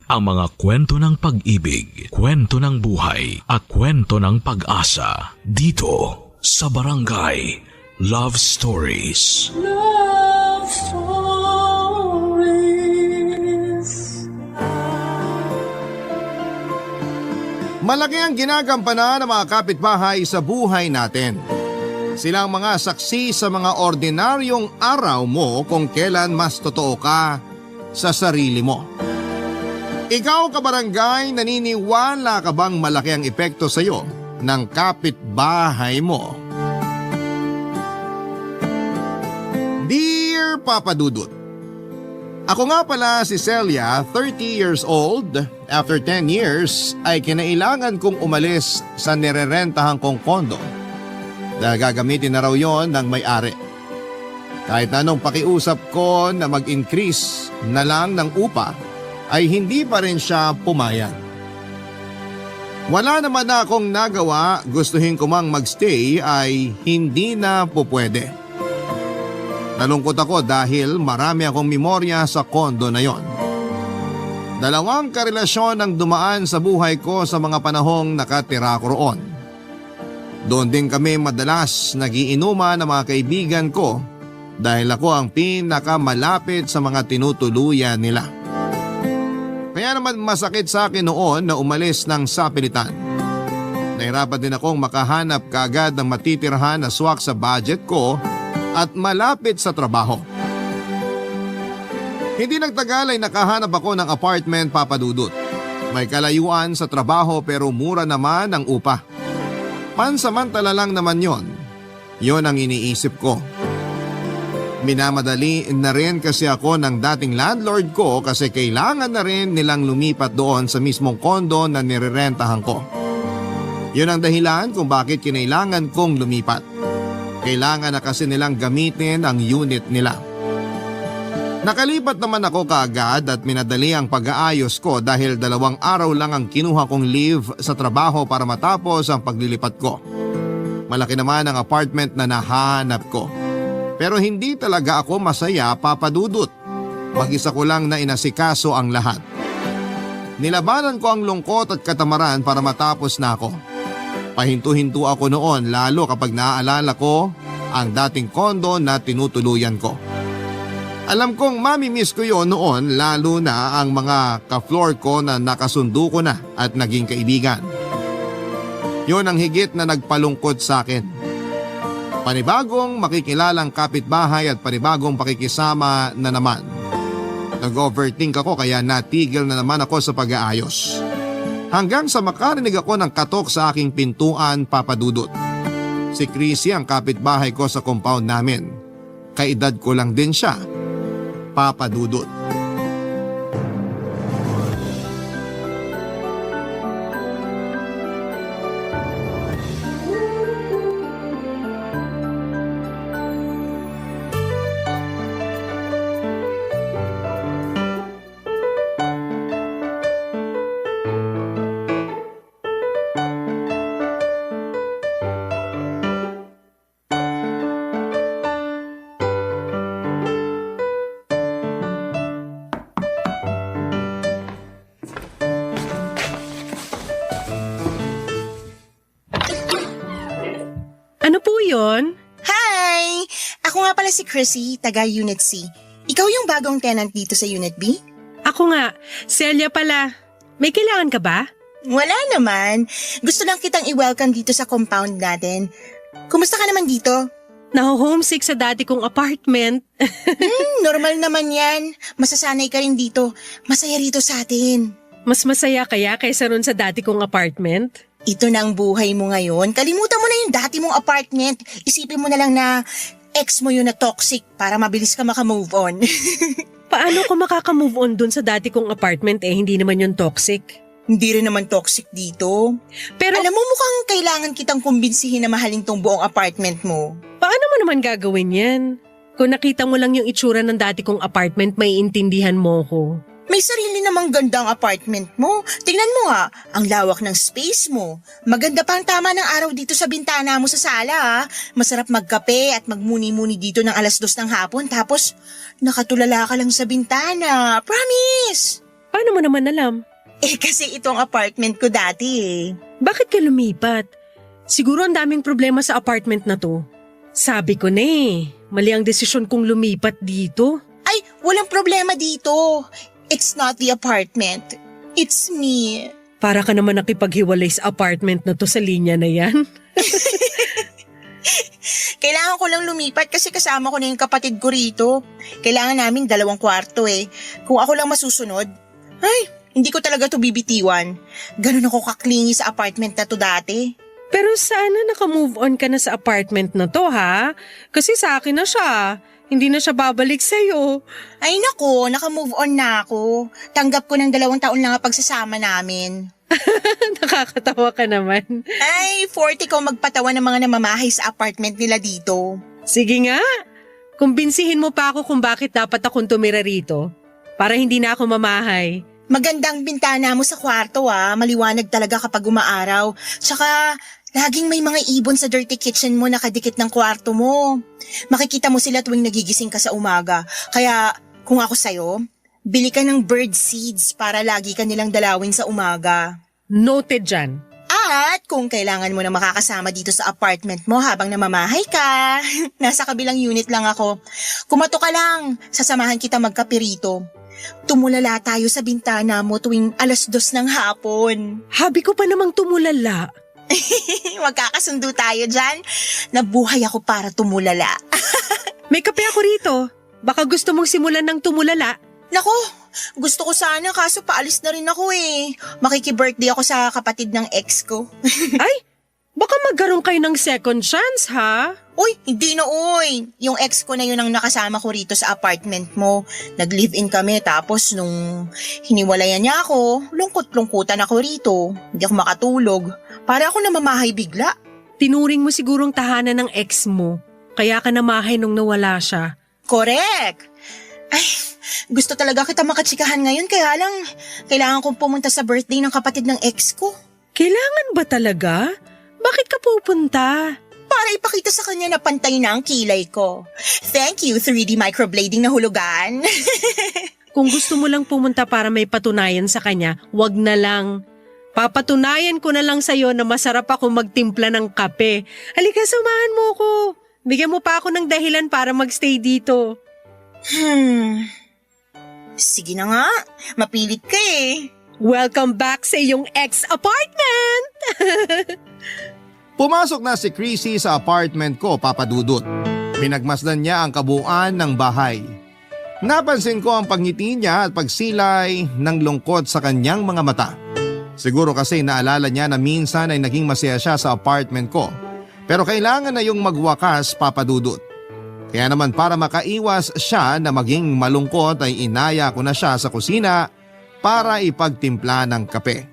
ang mga kwento ng pag-ibig, kwento ng buhay at kwento ng pag-asa dito sa Barangay Love Stories. Love Stories. Malaki ang ginagampanan ng mga kapitbahay sa buhay natin. Silang mga saksi sa mga ordinaryong araw mo kung kailan mas totoo ka sa sarili mo. Ikaw, kabarangay, naniniwala ka bang malaki ang epekto sa iyo ng kapitbahay mo? Dear Papa Dudut, ako nga pala si Celia, 30 years old. After 10 years ay kinailangan kong umalis sa nirerentahan kong kondo dahil gagamitin na raw yon ng may-ari. Kahit anong pakiusap ko na mag-increase na lang ng upa ay hindi pa rin siya pumayag. Wala naman na akong nagawa, gustuhin ko mang magstay ay hindi na pupwede. Nalungkot ako dahil marami akong memorya sa kondo na yon. 2 karelasyon ang dumaan sa buhay ko sa mga panahong nakatira ko roon. Doon din kami madalas nagiinuman ng mga kaibigan ko dahil ako ang pinakamalapit sa mga tinutuluyan nila. Kaya naman masakit sa akin noon na umalis ng sapilitan. Nahirapan din akong makahanap kaagad ng matitirhan na swak sa budget ko at malapit sa trabaho. Hindi nagtagal ay nakahanap ako ng apartment, Papa Dudut. May kalayuan sa trabaho pero mura naman ang upa. Pansamantala lang naman yon. Yon ang iniisip ko. Minamadali na rin kasi ako ng dating landlord ko kasi kailangan na rin nilang lumipat doon sa mismong kondo na nirerentahan ko. Yun ang dahilan kung bakit kinailangan kong lumipat. Kailangan na kasi nilang gamitin ang unit nila. Nakalipat naman ako kaagad at minadali ang pag-aayos ko dahil 2 araw lang ang kinuha kong leave sa trabaho para matapos ang paglilipat ko. Malaki naman ang apartment na nahanap ko. Pero hindi talaga ako masaya, Papa Dudut. Mag-isa ko lang na inasikaso ang lahat. Nilabanan ko ang lungkot at katamaran para matapos na ako. Pahinto-hinto ako noon lalo kapag naaalala ko ang dating kondo na tinutuluyan ko. Alam kong mamimiss ko yon noon lalo na ang mga ka-floor ko na nakasundo ko na at naging kaibigan. Yon ang higit na nagpalungkot sa akin. Panibagong makikilalang kapitbahay at panibagong pakikisama na naman. Nag-overthink ako kaya natigil na naman ako sa pag-aayos. Hanggang sa makarinig ako ng katok sa aking pintuan, Papa Dudut. Si Chrissy ang kapitbahay ko sa compound namin. Kaedad ko lang din siya, Papa Dudut. Ano po yun? Hi! Ako nga pala si Chrissy, taga Unit C. Ikaw yung bagong tenant dito sa Unit B? Ako nga, Celia pala. May kailangan ka ba? Wala naman. Gusto lang kitang i-welcome dito sa compound natin. Kumusta ka naman dito? Naho-homesick sa dati kong apartment. Normal naman yan. Masasanay ka rin dito. Masaya rito sa atin. Mas masaya kaya kaysa ron sa dati kong apartment? Ito na ang buhay mo ngayon. Kalimutan mo na yung dati mong apartment. Isipin mo na lang na ex mo yun na toxic para mabilis ka makamove on. Paano ko makaka-move on dun sa dati kong apartment hindi naman yung toxic? Hindi rin naman toxic dito. Pero Alam mo mukhang kailangan kitang kumbinsihin na mahalin tong buong apartment mo. paano mo naman gagawin yan? Kung nakita mo lang yung itsura ng dati kong apartment, may intindihan mo ko. May sarili namang gandang apartment mo. Tingnan mo nga, ang lawak ng space mo. Maganda pa ang tama ng araw dito sa bintana mo sa sala ah. Masarap magkape at magmuni-muni dito ng 2:00 ng hapon tapos nakatulala ka lang sa bintana. Promise! Paano mo naman alam? Kasi itong apartment ko dati eh. Bakit ka lumipat? Siguro ang daming problema sa apartment na to. Sabi ko na mali ang desisyon kong lumipat dito. Ay, walang problema dito. It's not the apartment. It's me. Para ka naman nakipaghiwalay sa apartment na to sa linya na yan. Kailangan ko lang lumipat kasi kasama ko na yung kapatid ko rito. Kailangan namin 2 kwarto eh. Kung ako lang masusunod, ay, hindi ko talaga to bibitiwan. Ganun ako kaklingi sa apartment na to dati. Pero sana naka-move on ka na sa apartment na to ha? Kasi sa akin na siya. Hindi na siya babalik sa'yo. Ay nako, naka-move on na ako. Tanggap ko ng 2 taon lang ang pagsasama namin. Nakakatawa ka naman. Ay, 40 ko magpatawa ng mga namamahay sa apartment nila dito. Sige nga, kumbinsihin mo pa ako kung bakit dapat akong tumira rito. Para hindi na ako mamahay. Magandang bintana mo sa kwarto maliwanag talaga kapag umaaraw. Tsaka, laging may mga ibon sa dirty kitchen mo nakadikit ng kwarto mo. Makikita mo sila tuwing nagigising ka sa umaga. Kaya, kung ako sa'yo, bili ka ng bird seeds para lagi ka nilang dalawin sa umaga. Noted dyan. At kung kailangan mo na makakasama dito sa apartment mo habang namamahay ka, nasa kabilang unit lang ako. Kumato ka lang, sasamahan kita magkape rito. Tumulala tayo sa bintana mo tuwing 2:00 ng hapon. Habi ko pa namang tumulala. Magkakasundo tayo dyan. Nabuhay ako para tumulala. May kape ako rito. Baka gusto mong simulan ng tumulala. Nako, gusto ko sana kaso paalis na rin ako eh. Makiki-birthday ako sa kapatid ng ex ko. Ay, baka magkaroon kayo ng second chance ha? Uy, hindi na uy. Yung ex ko na yun ang nakasama ko rito sa apartment mo. Nag-live-in kami tapos nung hiniwalayan niya ako, lungkot-lungkutan ako rito. Hindi ako makatulog. Para ako namamahay bigla. Tinuring mo sigurong tahanan ng ex mo. Kaya ka namahay nung nawala siya. Correct. Ay, gusto talaga kita makatsikahan ngayon kaya lang kailangan kong pumunta sa birthday ng kapatid ng ex ko. Kailangan ba talaga? Bakit ka pupunta? Para ipakita sa kanya na pantay na ang kilay ko. Thank you, 3D microblading na hulugan. Kung gusto mo lang pumunta para may patunayan sa kanya, wag na lang. Papatunayan ko na lang sa'yo na masarap ako magtimpla ng kape. Halika, samahan mo ko. Bigyan mo pa ako ng dahilan para magstay dito. Sige na nga, mapilit ka eh. Welcome back sa iyong ex-apartment! Pumasok na si Chrissy sa apartment ko, Papa Dudut. Pinagmasdan niya ang kabuuan ng bahay. Napansin ko ang pagngiti niya at pagsilay ng lungkot sa kanyang mga mata. Siguro kasi naalala niya na minsan ay naging masaya siya sa apartment ko. Pero kailangan na yung magwakas, Papa Dudut. Kaya naman para makaiwas siya na maging malungkot ay inaya ko na siya sa kusina para ipagtimpla ng kape.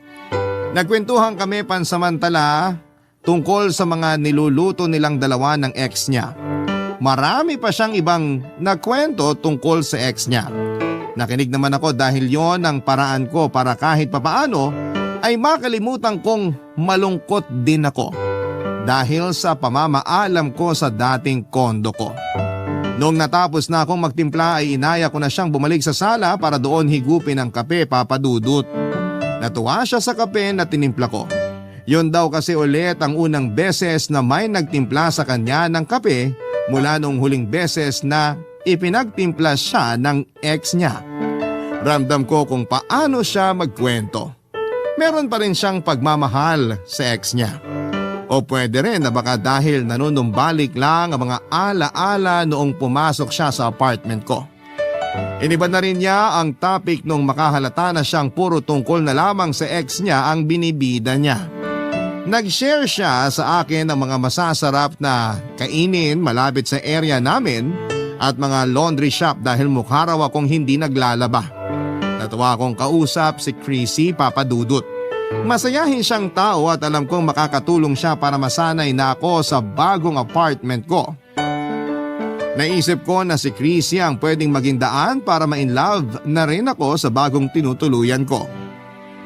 Nagkwentuhan kami pansamantala tungkol sa mga niluluto nilang dalawa ng ex niya. Marami pa siyang ibang nagkwento tungkol sa ex niya. Nakinig naman ako dahil yon ang paraan ko para kahit papaano ay makalimutan kong malungkot din ako. Dahil sa pamamaalam ko sa dating kondo ko. Noong natapos na akong magtimpla ay inaya ko na siyang bumalik sa sala para doon higupin ang kape, Papa Dudut. Natuwa siya sa kape na tinimpla ko. Yon daw kasi ulit ang unang beses na may nagtimpla sa kanya ng kape mula nung huling beses na ipinagtimpla siya ng ex niya. Ramdam ko kung paano siya magkwento. Meron pa rin siyang pagmamahal sa ex niya. O pwede rin na baka dahil nanunumbalik lang ang mga ala-ala noong pumasok siya sa apartment ko. Iniba na rin niya ang topic nung makahalata na siyang puro tungkol na lamang sa ex niya ang binibida niya. Nag-share siya sa akin ng mga masasarap na kainin malapit sa area namin at mga laundry shop dahil mukha raw akong hindi naglalaba. Natuwa akong kausap si Chrissy, Papa Dudut. Masayahin siyang tao at alam kong makakatulong siya para masanay na ako sa bagong apartment ko. Naisip ko na si Chrissy ang pwedeng maging daan para ma-inlove na rin ako sa bagong tinutuluyan ko.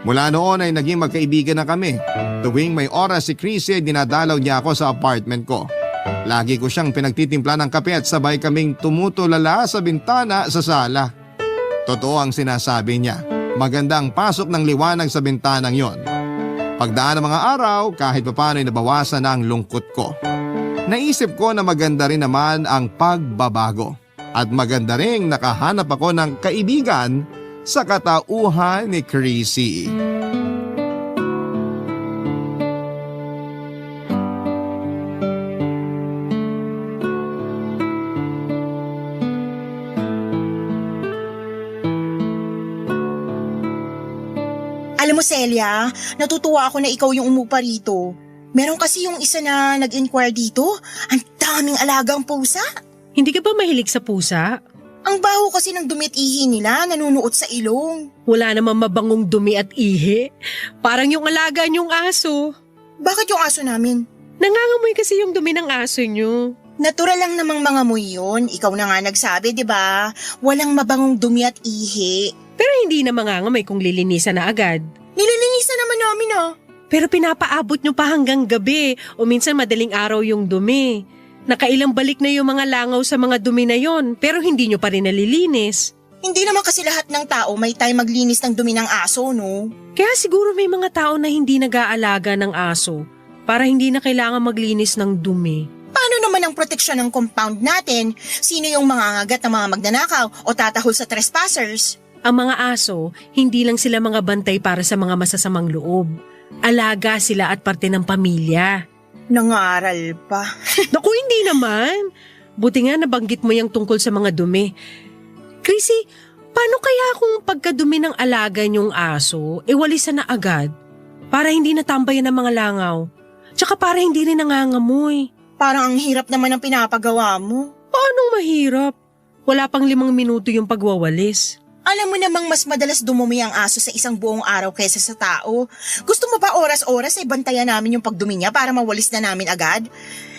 Mula noon ay naging magkaibigan na kami. Tuwing may oras si Chrissy ay dinadalaw niya ako sa apartment ko. Lagi ko siyang pinagtitimpla ng kape at sabay kaming tumutulala sa bintana sa sala. Totoo ang sinasabi niya. maganda ang pasok ng liwanag sa bintanang yon. Pagdaan ng mga araw, kahit papano'y nabawasan na ang lungkot ko. Naisip ko na maganda rin naman ang pagbabago. At maganda rin nakahanap ako ng kaibigan sa katauhan ni Chrissy. Alam mo, Celia, natutuwa ako na ikaw yung umupa rito. Meron kasi yung isa na nag-inquire dito. Ang daming alagang pusa. Hindi ka ba mahilig sa pusa? Ang baho kasi ng dumi at ihi nila, nanunuot sa ilong. Wala namang mabangong dumi at ihi. Parang yung alaga niyong aso. Bakit yung aso namin? Nangangamoy kasi yung dumi ng aso niyo. Natural lang namang mga amoy yun. Ikaw na nga nagsabi, di ba? Walang mabangong dumi at ihi. Pero hindi na mangangamoy kung lilinisan na agad. Nililinisan naman namin ah. Pero pinapaabot nyo pa hanggang gabi o minsan madaling araw yung dumi. Nakailang balik na yung mga langaw sa mga dumi na yon pero hindi nyo pa rin nalilinis. Hindi naman kasi lahat ng tao may time maglinis ng dumi ng aso, no? Kaya siguro may mga tao na hindi nag-aalaga ng aso para hindi na kailangan maglinis ng dumi. Paano naman ang proteksyon ng compound natin? Sino yung mangangagat ng mga magnanakaw o tatahol sa trespassers? Ang mga aso, hindi lang sila mga bantay para sa mga masasamang loob. Alaga sila at parte ng pamilya. Nangaral pa. Naku, hindi naman. Buti nga nabanggit mo yung tungkol sa mga dumi. Chrissy, paano kaya kung pagkadumi ng alaga niyong aso, walisan na agad? Para hindi natambayan ng mga langaw. Tsaka para hindi rin nangangamoy. Parang ang hirap naman ang pinapagawa mo. Paanong mahirap? Wala pang 5 minuto yung pagwawalis. Alam mo namang mas madalas dumumi ang aso sa isang buong araw kaysa sa tao. Gusto mo ba oras-oras ay bantayan namin yung pagdumi niya para mawalis na namin agad?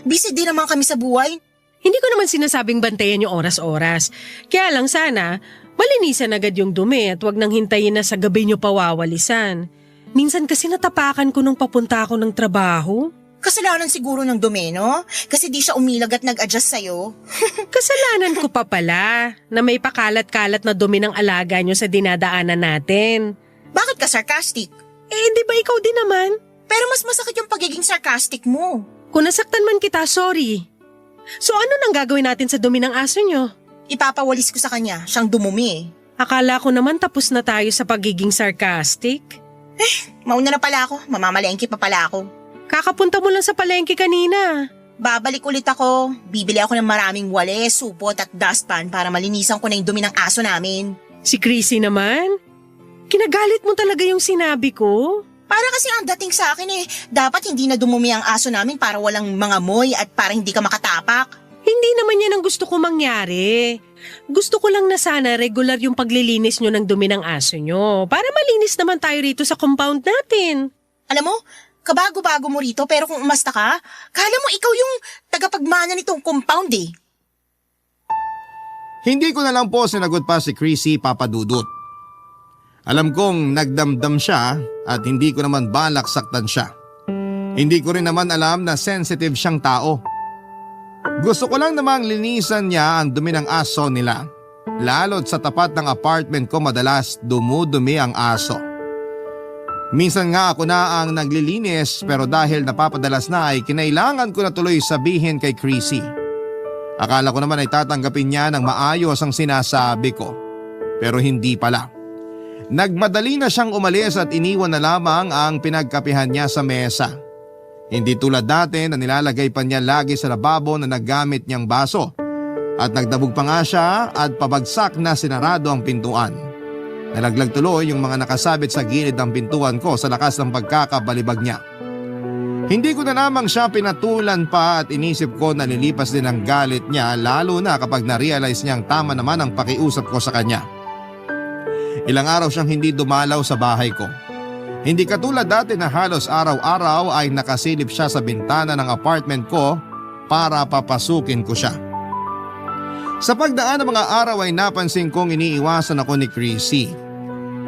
Busy din naman kami sa buhay. Hindi ko naman sinasabing bantayan yung oras-oras. Kaya lang sana, malinisan agad yung dumi at wag nang hintayin na sa gabi nyo pawawalisan. Minsan kasi natapakan ko nung papunta ako ng trabaho. Kasalanan siguro ng dumi, no? Kasi di siya umilag at nag-adjust sa'yo. Kasalanan ko pa pala na may pakalat-kalat na dumi ng alaga nyo sa dinadaanan natin. Bakit ka sarcastic? Di ba ikaw din naman? Pero mas masakit yung pagiging sarcastic mo. Kung nasaktan man kita, sorry. So ano nang gagawin natin sa dumi ng aso nyo? Ipapawalis ko sa kanya, siyang dumumi. Akala ko naman tapos na tayo sa pagiging sarcastic. Mauna na pala ako, mamamalengke pa pala ako. Kakapunta mo lang sa palengke kanina. Babalik ulit ako. Bibili ako ng maraming walis, supot at dustpan para malinisan ko na yung dumi ng aso namin. Si Chrissy naman? Kinagalit mo talaga yung sinabi ko? Para kasi ang dating sa akin dapat hindi na dumumi ang aso namin para walang mga moy at para hindi ka makatapak. Hindi naman yan ang gusto ko mangyari. Gusto ko lang na sana regular yung paglilinis nyo ng dumi ng aso nyo para malinis naman tayo rito sa compound natin. Alam mo, kabago-bago mo rito pero kung umasta ka, kala mo ikaw yung tagapagmana nitong compound eh. Hindi ko na lang po sinagot pa si Chrissy Papadudut. Alam kong nagdamdam siya at hindi ko naman balak saktan siya. Hindi ko rin naman alam na sensitive siyang tao. Gusto ko lang namang linisan niya ang dumi ng aso nila. Lalo't sa tapat ng apartment ko madalas dumudumi ang aso. Minsan nga ako na ang naglilinis pero dahil napapadalas na ay kinailangan ko na tuloy sabihin kay Chrissy. Akala ko naman ay tatanggapin niya ng maayos ang sinasabi ko. Pero hindi pala. Nagmadali na siyang umalis at iniwan na lamang ang pinagkapihan niya sa mesa. Hindi tulad dati na nilalagay pa niya lagi sa lababo na nagamit niyang baso. At nagdabog pa nga siya at pabagsak na sinarado ang pintuan. Nalaglag tuloy yung mga nakasabit sa gilid ng pintuan ko sa lakas ng pagkakabalibag niya. Hindi ko na lamang siya pinatulan pa at inisip ko na lilipas din ang galit niya lalo na kapag na-realize niyang tama naman ang pakiusap ko sa kanya. Ilang araw siyang hindi dumalaw sa bahay ko. Hindi katulad dati na halos araw-araw ay nakasilip siya sa bintana ng apartment ko para papasukin ko siya. Sa pagdaan ng mga araw ay napansin kong iniiwasan ako ni Chrissy.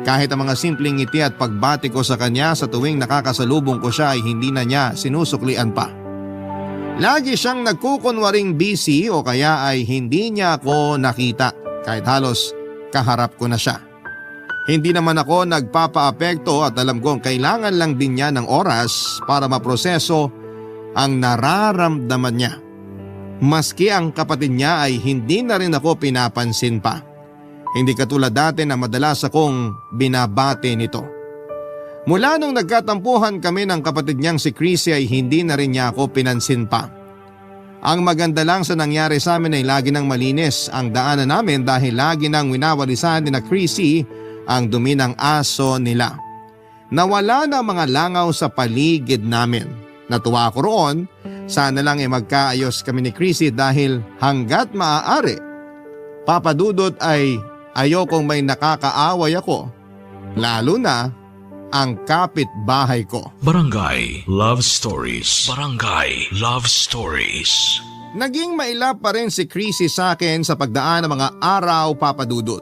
Kahit ang mga simpleng ngiti at pagbati ko sa kanya sa tuwing nakakasalubong ko siya ay hindi na niya sinusuklian pa. Lagi siyang nagkukunwaring busy o kaya ay hindi niya ako nakita kahit halos kaharap ko na siya. Hindi naman ako nagpapaapekto at alam kong kailangan lang din niya ng oras para maproseso ang nararamdaman niya. Maski ang kapatid niya ay hindi na rin ako pinapansin pa. Hindi katulad dati na madalas akong binabati nito. Mula nung nagkatampuhan kami ng kapatid niyang si Chrissy ay hindi na rin niya ako pinansin pa. Ang maganda lang sa nangyari sa amin ay lagi nang malinis ang daanan namin dahil lagi nang winawalisan ni na Chrissy ang dumi ng aso nila. Nawala na mga langaw sa paligid namin. Natuwa ako roon, sana lang magkaayos kami ni Chrissy dahil hanggat maaari, Papadudot ay ayokong may nakakaaway ako, lalo na ang kapitbahay ko. Barangay Love Stories. Barangay Love Stories. Naging mailap pa rin si Chrissy sa akin sa pagdaan ng mga araw, Papadudot.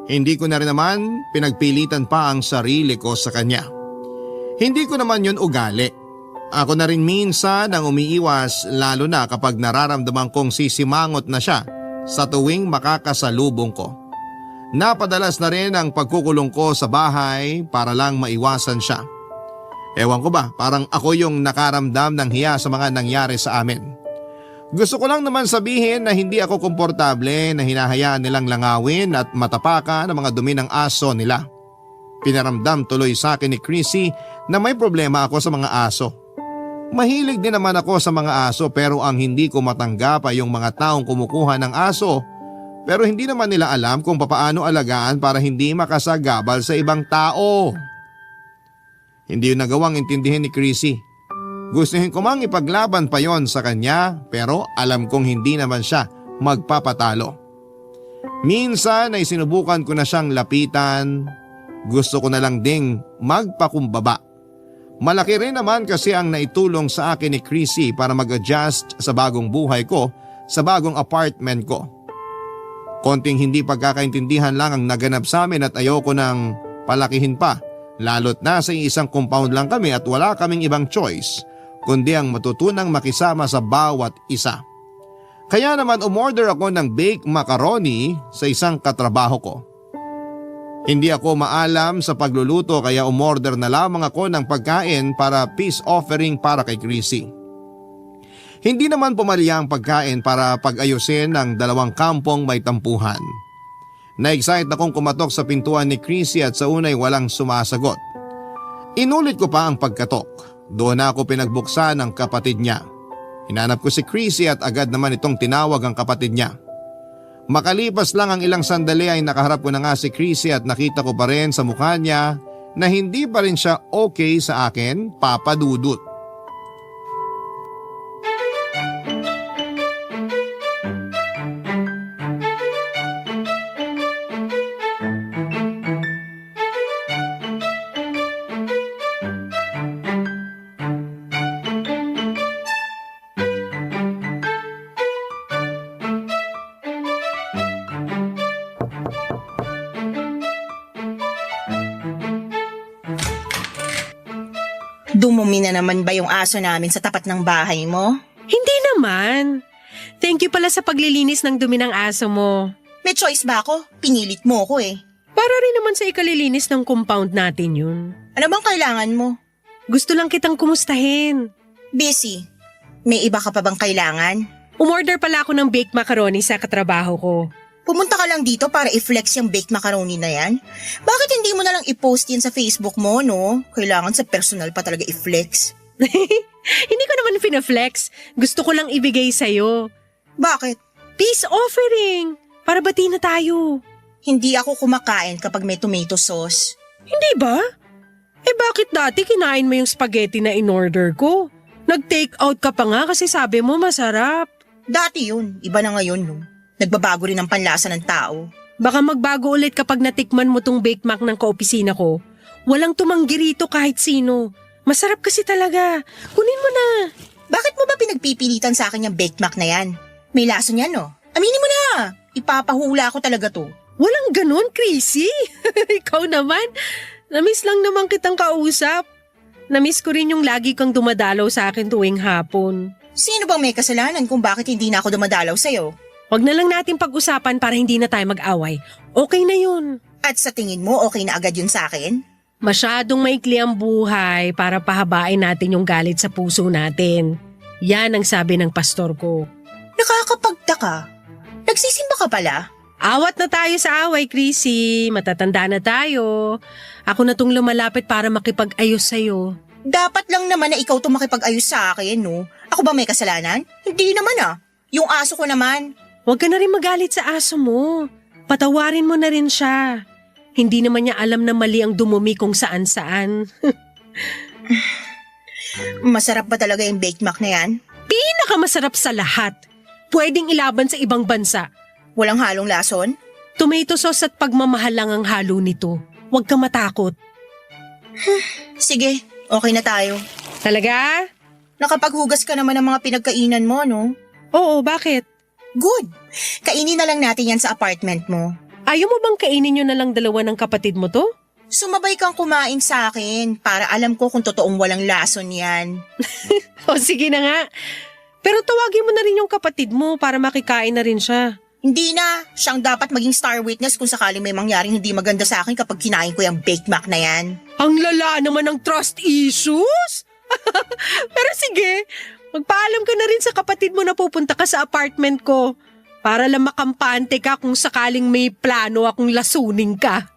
Hindi ko na rin naman pinagpilitan pa ang sarili ko sa kanya. Hindi ko naman yun ugali. Ako na rin minsan ang umiiwas lalo na kapag nararamdaman kong sisimangot na siya sa tuwing makakasalubong ko. Napadalas na rin ang pagkukulong ko sa bahay para lang maiwasan siya. Ewan ko ba, parang ako yung nakaramdam ng hiya sa mga nangyari sa amin. Gusto ko lang naman sabihin na hindi ako komportable na hinahayaan nilang langawin at matapakan ang mga dumi ng aso nila. Pinaramdam tuloy sa akin ni Chrissy na may problema ako sa mga aso. Mahilig din naman ako sa mga aso pero ang hindi ko matanggap ay yung mga taong kumukuha ng aso pero hindi naman nila alam kung papaano alagaan para hindi makasagabal sa ibang tao. Hindi yun nagawang intindihin ni Chrissy. Gustuhin ko mang ipaglaban pa yon sa kanya pero alam kong hindi naman siya magpapatalo. Minsan ay sinubukan ko na siyang lapitan. Gusto ko na lang ding magpakumbaba. Malaki rin naman kasi ang naitulong sa akin ni Chrissy para mag-adjust sa bagong buhay ko sa bagong apartment ko. Konting hindi pagkakaintindihan lang ang naganap sa amin at ayoko nang palakihin pa. Lalo't nasa isang compound lang kami at wala kaming ibang choice kundi ang matutunang makisama sa bawat isa. Kaya naman umorder ako ng baked macaroni sa isang katrabaho ko. Hindi ako maalam sa pagluluto kaya umorder na lamang ako ng pagkain para peace offering para kay Chrissy. Hindi naman pumalya ang pagkain para pag-ayusin ang dalawang kampong may tampuhan. Na-excite akong kumatok sa pintuan ni Chrissy at sa unay walang sumasagot. Inulit ko pa ang pagkatok. Doon ako pinagbuksan ng kapatid niya. Hinanap ko si Chrissy at agad naman itong tinawag ang kapatid niya. Makalipas lang ang ilang sandali ay nakaharap ko na nga si Chrissy at nakita ko pa rin sa mukha niya na hindi pa rin siya okay sa akin, Papadudot. Dumumi na naman ba yung aso namin sa tapat ng bahay mo? Hindi naman. Thank you pala sa paglilinis ng dumi ng aso mo. May choice ba ako? Pinilit mo ako eh. Para rin naman sa ikalilinis ng compound natin yun. Ano bang kailangan mo? Gusto lang kitang kumustahin. Busy. May iba ka pa bang kailangan? Umorder pala ako ng baked macaroni sa katrabaho ko. Pumunta ka lang dito para i-flex yung baked macaroni na yan? Bakit hindi mo na lang i-post yan sa Facebook mo, no? Kailangan sa personal pa talaga i-flex. Hindi ko naman pinaflex. Gusto ko lang ibigay sa'yo. Bakit? Peace offering. Para bati na tayo. Hindi ako kumakain kapag may tomato sauce. Hindi ba? Eh bakit dati kinain mo yung spaghetti na in-order ko? Nag-take out ka pa nga kasi sabi mo masarap. Dati yun, iba na ngayon, no? Nagbabago rin ang panlasa ng tao. Baka magbago ulit kapag natikman mo tong baked mac ng kaopisina ko. Walang tumanggi rito kahit sino. Masarap kasi talaga. Kunin mo na. Bakit mo ba pinagpipilitan sa akin yung baked mac na yan? May laso niyan, no? Aminin mo na! Ipapahula ko talaga to. Walang ganun, Chrissy. Ikaw naman. Namiss lang naman kitang kausap. Namiss ko rin yung lagi kang dumadalaw sa akin tuwing hapon. Sino bang may kasalanan kung bakit hindi na ako dumadalaw sa'yo? Huwag na lang natin pag-usapan para hindi na tayo mag-away. Okay na yun. At sa tingin mo, okay na agad yun sa akin? Masyadong maikli ang buhay para pahabain natin yung galit sa puso natin. Yan ang sabi ng pastor ko. Nakakapagtaka. Nagsisimba ka pala? Awat na tayo sa away, Chrissy. Matatanda na tayo. Ako na tong lumalapit para makipag-ayos sa'yo. Dapat lang naman na ikaw makipag-ayos sa akin, no? Ako ba may kasalanan? Hindi naman ah. Yung aso ko naman. Huwag ka na rin magalit sa aso mo. Patawarin mo na rin siya. Hindi naman niya alam na mali ang dumumi kung saan-saan. Masarap ba talaga yung Bake Mac na yan? Pinakamasarap sa lahat. Pwedeng ilaban sa ibang bansa. Walang halong lason? Tomato sauce at pagmamahal lang ang halo nito. Huwag ka matakot. Sige, okay na tayo. Talaga? Nakapaghugas ka naman ng mga pinagkainan mo, no? Oo, bakit? Good. Kainin na lang natin yan sa apartment mo. Ayaw mo bang kainin nyo na lang dalawa ng kapatid mo to? Sumabay kang kumain sa akin para alam ko kung totoong walang lason yan. O sige na nga. Pero tawagin mo na rin yung kapatid mo para makikain na rin siya. Hindi na. Siyang dapat maging star witness kung sakaling may mangyaring hindi maganda sa akin kapag kinain ko yung Bake Mac na yan. Ang lala naman ng trust issues? Pero sige, magpaalam ka na rin sa kapatid mo na pupunta ka sa apartment ko para lang makampante ka kung sakaling may plano akong lasunin ka.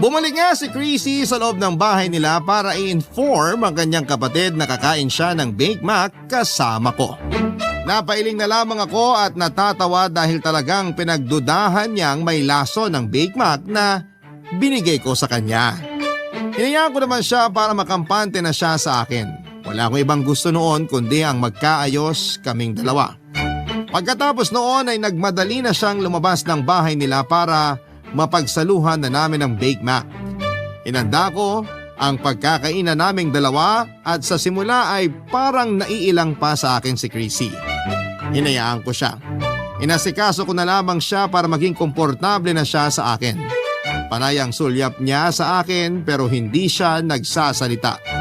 Bumalik nga si Chrissy sa loob ng bahay nila para i-inform ang kanyang kapatid na kakain siya ng Bake Mac kasama ko. Napailing na lamang ako at natatawa dahil talagang pinagdudahan niyang may laso ng Bake Mac na binigay ko sa kanya. Hinayaan ko naman siya para makampante na siya sa akin. Wala akong ibang gusto noon kundi ang magkaayos kaming dalawa. Pagkatapos noon ay nagmadali na siyang lumabas ng bahay nila para mapagsaluhan na namin ng Bake Mac. Inanda ko ang pagkakainan naming dalawa at sa simula ay parang naiilang pa sa akin si Chrissy. Hinayaan ko siya. Inasikaso ko na lamang siya para maging komportable na siya sa akin. Panay ang sulyap niya sa akin pero hindi siya nagsasalita.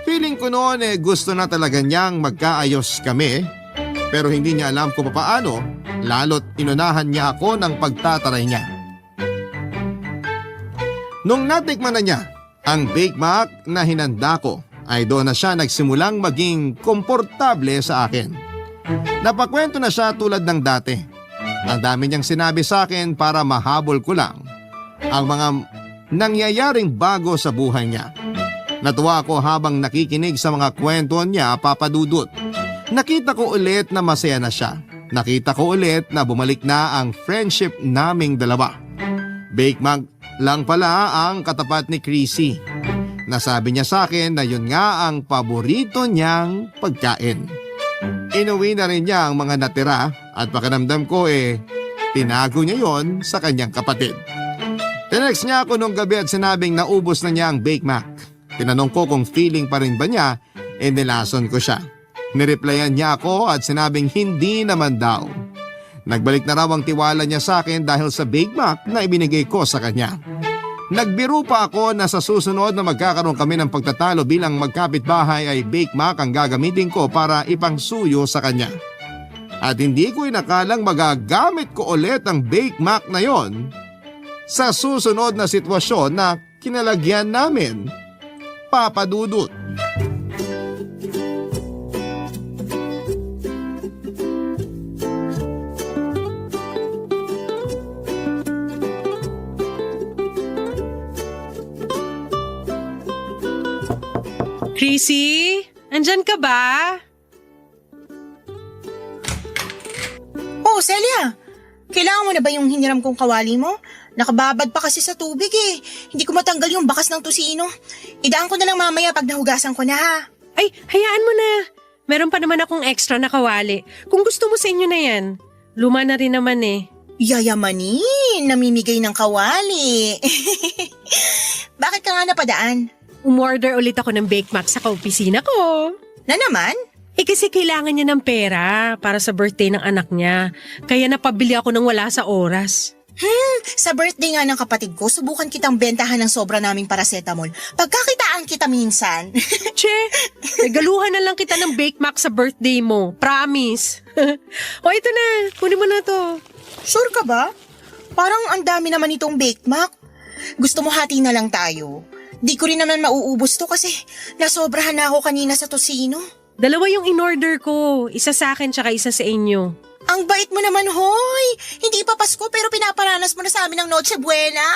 Feeling ko noon gusto na talaga niyang magkaayos kami pero hindi niya alam kung paano lalo't inunahan niya ako ng pagtataray niya. Nung natikman na niya ang Bake Mac na hinanda ko ay doon na siya nagsimulang maging komportable sa akin. Napakwento na siya tulad ng dati. Ang dami niyang sinabi sa akin para mahabol ko lang ang mga nangyayaring bago sa buhay niya. Natuwa ako habang nakikinig sa mga kwento niya, Papa Dudut. Nakita ko ulit na masaya na siya. Nakita ko ulit na bumalik na ang friendship naming dalawa. Bake Mac lang pala ang katapat ni Chrissy. Nasabi niya sa akin na yun nga ang paborito niyang pagkain. Inuwi na rin niya ang mga natira at pakiramdam ko tinago niya yon sa kanyang kapatid. Tinext niya ako nung gabi at sinabing naubos na niya ang Bake Mac. Tinanong ko kung feeling pa rin ba niya, nilason ko siya. Nireplyan niya ako at sinabing hindi naman daw. Nagbalik na raw ang tiwala niya sa akin dahil sa Bake Mac na ibinigay ko sa kanya. Nagbiro pa ako na sa susunod na magkakaroon kami ng pagtatalo bilang magkapitbahay ay Bake Mac ang gagamitin ko para ipangsuyo sa kanya. At hindi ko inakalang magagamit ko ulit ang Bake Mac na yon sa susunod na sitwasyon na kinalagyan namin, Papa Dudut. Chrissy, andyan ka ba? Oh, Celia! Kailangan mo na ba yung hiniram kong kawali mo? Nakababad pa kasi sa tubig eh. Hindi ko matanggal yung bakas ng tusino. Idaan ko na lang mamaya pag nahugasan ko na ha. Ay, hayaan mo na. Meron pa naman akong extra na kawali. Kung gusto mo sa inyo na yan. Luma na rin naman eh. Yayamanin, namimigay ng kawali. Bakit ka nga napadaan? Umorder ulit ako ng Bake Mac sa kaopisina ko. Na naman? Kasi kailangan niya ng pera para sa birthday ng anak niya. Kaya napabili ako ng wala sa oras. Sa birthday nga ng kapatid ko, subukan kitang bentahan ng sobra naming paracetamol. Pagkakitaan naman kita minsan. Che, regaluhan na lang kita ng Bake Mac sa birthday mo. Promise. O ito na, kunin mo na to. Sure ka ba? Parang ang dami naman itong Bake Mac. Gusto mo hati na lang tayo? Di ko rin naman mauubos to kasi nasobrahan na ako kanina sa tosino. Dalawa yung in-order ko. Isa sa akin tsaka isa sa inyo. Ang bait mo naman, hoy! Hindi pa Pasko pero pinaparanas mo na sa amin ng Noche Buena.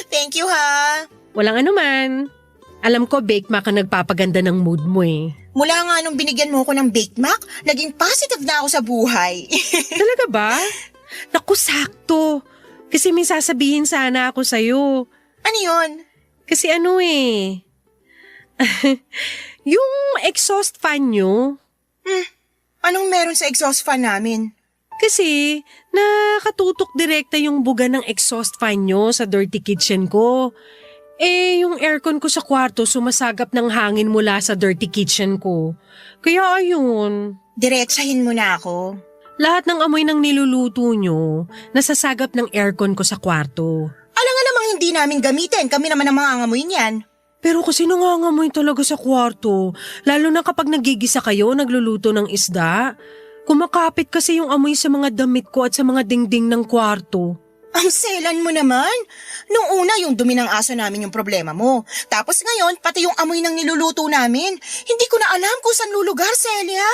Thank you, ha? Walang anuman. Alam ko, Bake Mac ang nagpapaganda ng mood mo eh. Mula nga nung binigyan mo ko ng Bake Mac, naging positive na ako sa buhay. Talaga ba? Naku, sakto. Kasi may sasabihin sana ako sa'yo. Ano yun? Kasi ano eh. Yung exhaust fan nyo, Anong meron sa exhaust fan namin? kasi nakatutok direkta yung buga ng exhaust fan nyo sa dirty kitchen ko. Eh, yung aircon ko sa kwarto sumasagap ng hangin mula sa dirty kitchen ko. Kaya ayun, Diretsahin mo na ako. lahat ng amoy ng niluluto nyo nasasagap ng aircon ko sa kwarto. Alam nga namang hindi namin gamitin. Kami naman ang mga angamoy niyan. Pero kasi nangangamoy talaga sa kwarto, lalo na kapag nagigisa kayo, nagluluto ng isda. Kumakapit kasi yung amoy sa mga damit ko at sa mga dingding ng kwarto. Ang selan mo naman. Nung una, yung dumi ng aso namin yung problema mo. Tapos ngayon, pati yung amoy ng niluluto namin. Hindi ko na alam kung saan lulugar, Celia.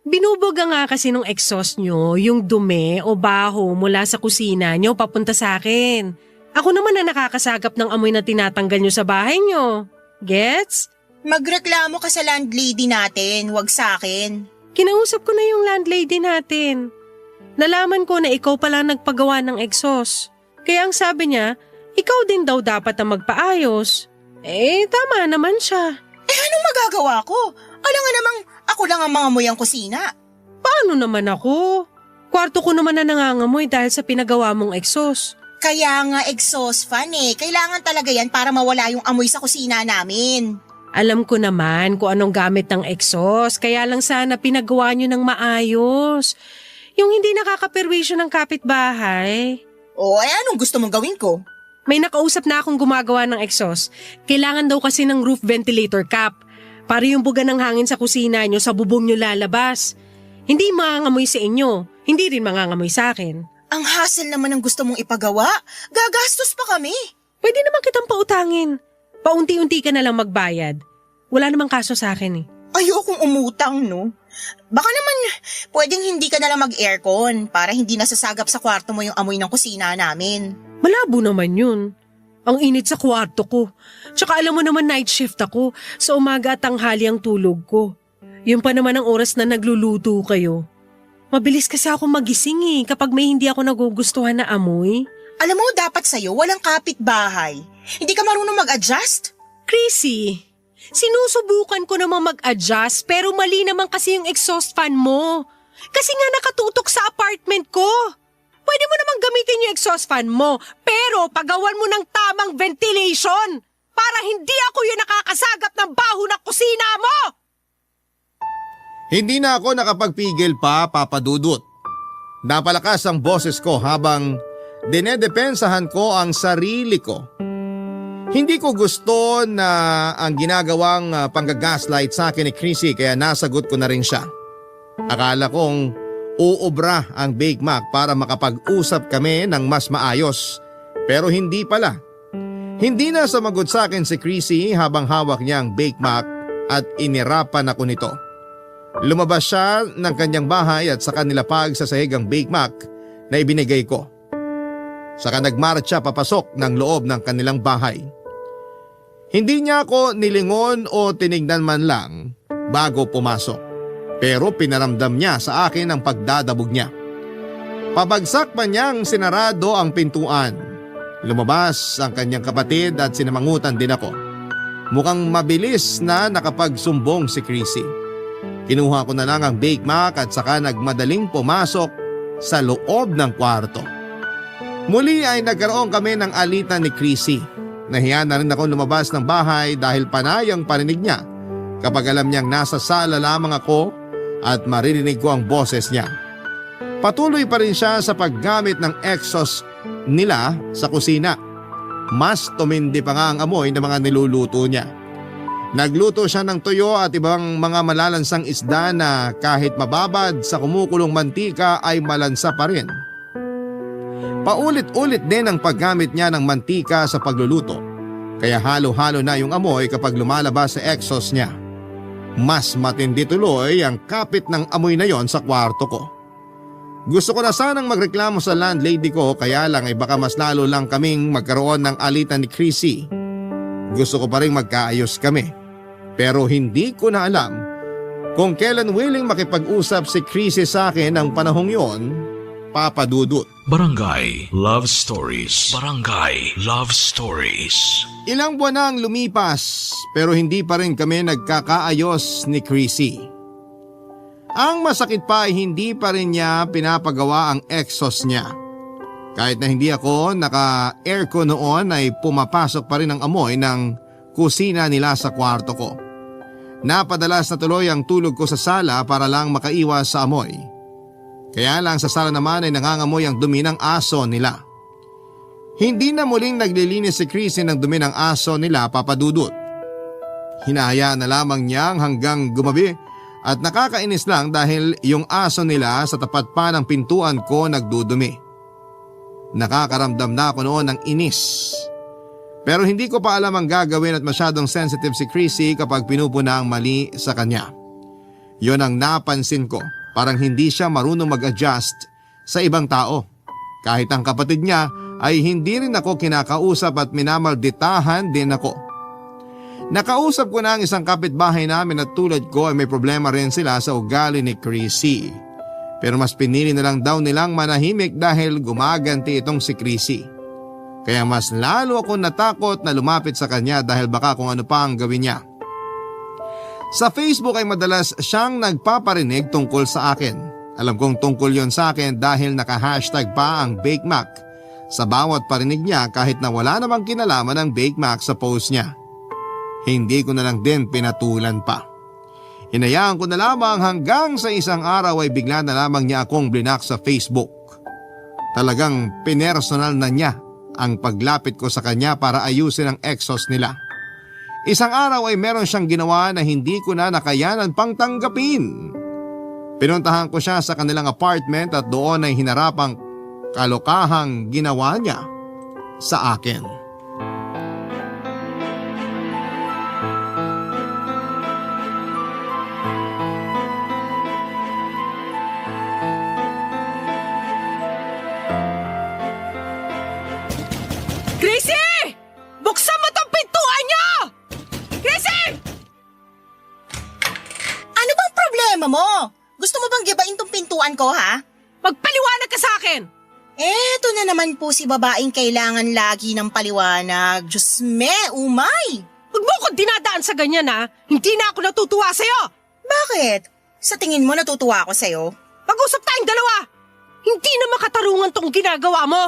Binubuga nga kasi nung exhaust nyo, yung dumi o baho mula sa kusina nyo papunta sa akin. Ako naman na nakakasagap ng amoy na tinatanggal nyo sa bahay nyo. Gets? Magreklamo ka sa landlady natin, wag sa akin. Kinausap ko na yung landlady natin. Nalaman ko na ikaw pala nagpagawa ng exhaust. Kaya ang sabi niya, ikaw din daw dapat ang magpaayos. Eh, tama naman siya. Eh anong magagawa ko? Alam nga namang ako lang ang mangamoy ang kusina. Paano naman ako? Kwarto ko naman na nangangamoy dahil sa pinagawa mong exhaust. Kaya nga exhaust fan eh. Kailangan talaga yan para mawala yung amoy sa kusina namin. Alam ko naman kung anong gamit ng exhaust, kaya lang sana pinagawa nyo ng maayos. Yung hindi nakakaperwisyo ng kapitbahay. O eh anong gusto mong gawin ko? May nakausap na akong gumagawa ng exhaust. Kailangan daw kasi ng roof ventilator cap. Para yung buga ng hangin sa kusina nyo sa bubong nyo lalabas. Hindi mangangamoy sa inyo, hindi rin mangangamoy sa akin. Ang hassle naman ang gusto mong ipagawa. Gagastos pa kami. Pwede naman kitang pautangin. Paunti-unti ka na lang magbayad. Wala namang kaso sa akin eh. Ayokong umutang, no? Baka naman pwedeng hindi ka na lang mag-aircon para hindi nasasagap sa kwarto mo yung amoy ng kusina namin. Malabo naman yun. Ang init sa kwarto ko. Tsaka alam mo naman night shift ako. Sa umaga at tanghali ang tulog ko. Yun pa naman ang oras na nagluluto kayo. Mabilis kasi ako magising eh kapag may hindi ako nagugustuhan na amoy. Alam mo, dapat sa'yo walang kapitbahay. Hindi ka marunong mag-adjust? Chrissy, sinusubukan ko namang mag-adjust pero mali naman kasi yung exhaust fan mo. Kasi nga nakatutok sa apartment ko. Pwede mo namang gamitin yung exhaust fan mo pero pagawan mo ng tamang ventilation para hindi ako yung nakakasagap ng baho ng kusina mo. Hindi na ako nakapagpigil pa, Papa Dudut. Napalakas ang boses ko habang dinedepensahan ko ang sarili ko. Hindi ko gusto na ang ginagawang panggagaslight sa akin ni Chrissy kaya nasagot ko na rin siya. Akala kong uubra ang Bake Mac para makapag-usap kami ng mas maayos. Pero hindi pala. Hindi na sumagot sa akin si Chrissy habang hawak niya ang Bake Mac at inirapan ako nito. Lumabas siya ng kanyang bahay at saka nilapag sa sahig ang Bake Mac na ibinigay ko. Saka nagmarcha papasok ng loob ng kanilang bahay. Hindi niya ako nilingon o tinignan man lang bago pumasok. Pero pinaramdam niya sa akin ang pagdadabog niya. Pabagsak pa niyang sinarado ang pintuan. Lumabas ang kanyang kapatid at sinamangutan din ako. Mukhang mabilis na nakapagsumbong si Chrissy. Kinuha ko na lang ang Bake Mac at saka nagmadaling pumasok sa loob ng kwarto. Muli ay nagkaroon kami ng alitan ni Chrissy. Nahiya na rin ako lumabas ng bahay dahil panay ang paninig niya kapag alam niyang nasa sala lamang ako at maririnig ko ang boses niya. Patuloy pa rin siya sa paggamit ng exhaust nila sa kusina. Mas tumindi pa nga ang amoy ng mga niluluto niya. Nagluto siya ng tuyo at ibang mga malalansang isda na kahit mababad sa kumukulong mantika ay malansa pa rin. Paulit-ulit din ang paggamit niya ng mantika sa pagluluto, kaya halo-halo na yung amoy kapag lumalabas sa exhaust niya. Mas matindi tuloy ang kapit ng amoy na yon sa kwarto ko. Gusto ko na sanang magreklamo sa landlady ko, kaya lang ay baka mas lalo lang kaming magkaroon ng alitan ni Chrissy. Gusto ko pa rin magkaayos kami. Pero hindi ko na alam kung kailan willing makipag-usap si Chrissy sa akin ng panahong yon, Papa Dudut. Barangay Love Stories. Barangay Love Stories. Ilang buwan na ang lumipas pero hindi pa rin kami nagkakaayos ni Chrissy. Ang masakit pa ay hindi pa rin niya pinapagawa ang exhaust niya. Kahit na hindi ako naka-aircon noon ay pumapasok pa rin ang amoy ng kusina nila sa kwarto ko. Napadalas na tuloy ang tulog ko sa sala para lang makaiwas sa amoy. Kaya lang sa sala naman ay nangangamoy ang dumi ng aso nila. Hindi na muling naglilinis si Chrissy ng dumi ng aso nila, Papa Dudut. Hinahayaan na lamang niyang hanggang gumabi at nakakainis lang dahil yung aso nila sa tapat pa ng pintuan ko nagdudumi. Nakakaramdam na ako noon ng inis. Pero hindi ko pa alam ang gagawin at masyadong sensitive si Chrissy kapag pinupuna ang mali sa kanya. Yon ang napansin ko, parang hindi siya marunong mag-adjust sa ibang tao. Kahit ang kapatid niya ay hindi rin ako kinakausap at minamalditahan din ako. Nakausap ko na ang isang kapitbahay namin at tulad ko ay may problema rin sila sa ugali ni Chrissy. Pero mas pinili na lang daw nilang manahimik dahil gumaganti itong si Chrissy. Kaya mas lalo ako natakot na lumapit sa kanya dahil baka kung ano pa ang gawin niya. Sa Facebook ay madalas siyang nagpaparinig tungkol sa akin. Alam kong tungkol yon sa akin dahil naka-hashtag pa ang Bake Mac sa bawat parinig niya kahit na wala namang kinalaman ang Bake Mac sa post niya. Hindi ko na lang din pinatulan pa. Hinayaan ko na lamang hanggang sa isang araw ay bigla na lamang niya akong blinak sa Facebook. Talagang pinersonal na niya ang paglapit ko sa kanya para ayusin ang exhaust nila. Isang araw ay meron siyang ginawa na hindi ko na nakayanan pang tanggapin. Pinuntahan ko siya sa kanilang apartment at doon ay hinarap ang kalokahang ginawa niya sa akin. Chrissy! Buksan mo tong pintuan niyo! Chrissy! Ano bang problema mo? Gusto mo bang gibain tong pintuan ko, ha? Magpaliwanag ka sa akin! Eto na naman po si babaeng kailangan lagi ng paliwanag. Diyos me, umay! Huwag mo akong dinadaan sa ganyan, ha? Hindi na ako natutuwa sa'yo! Bakit? Sa tingin mo natutuwa ako sa'yo? Pag-usap tayong dalawa! Hindi na makatarungan tong ginagawa mo!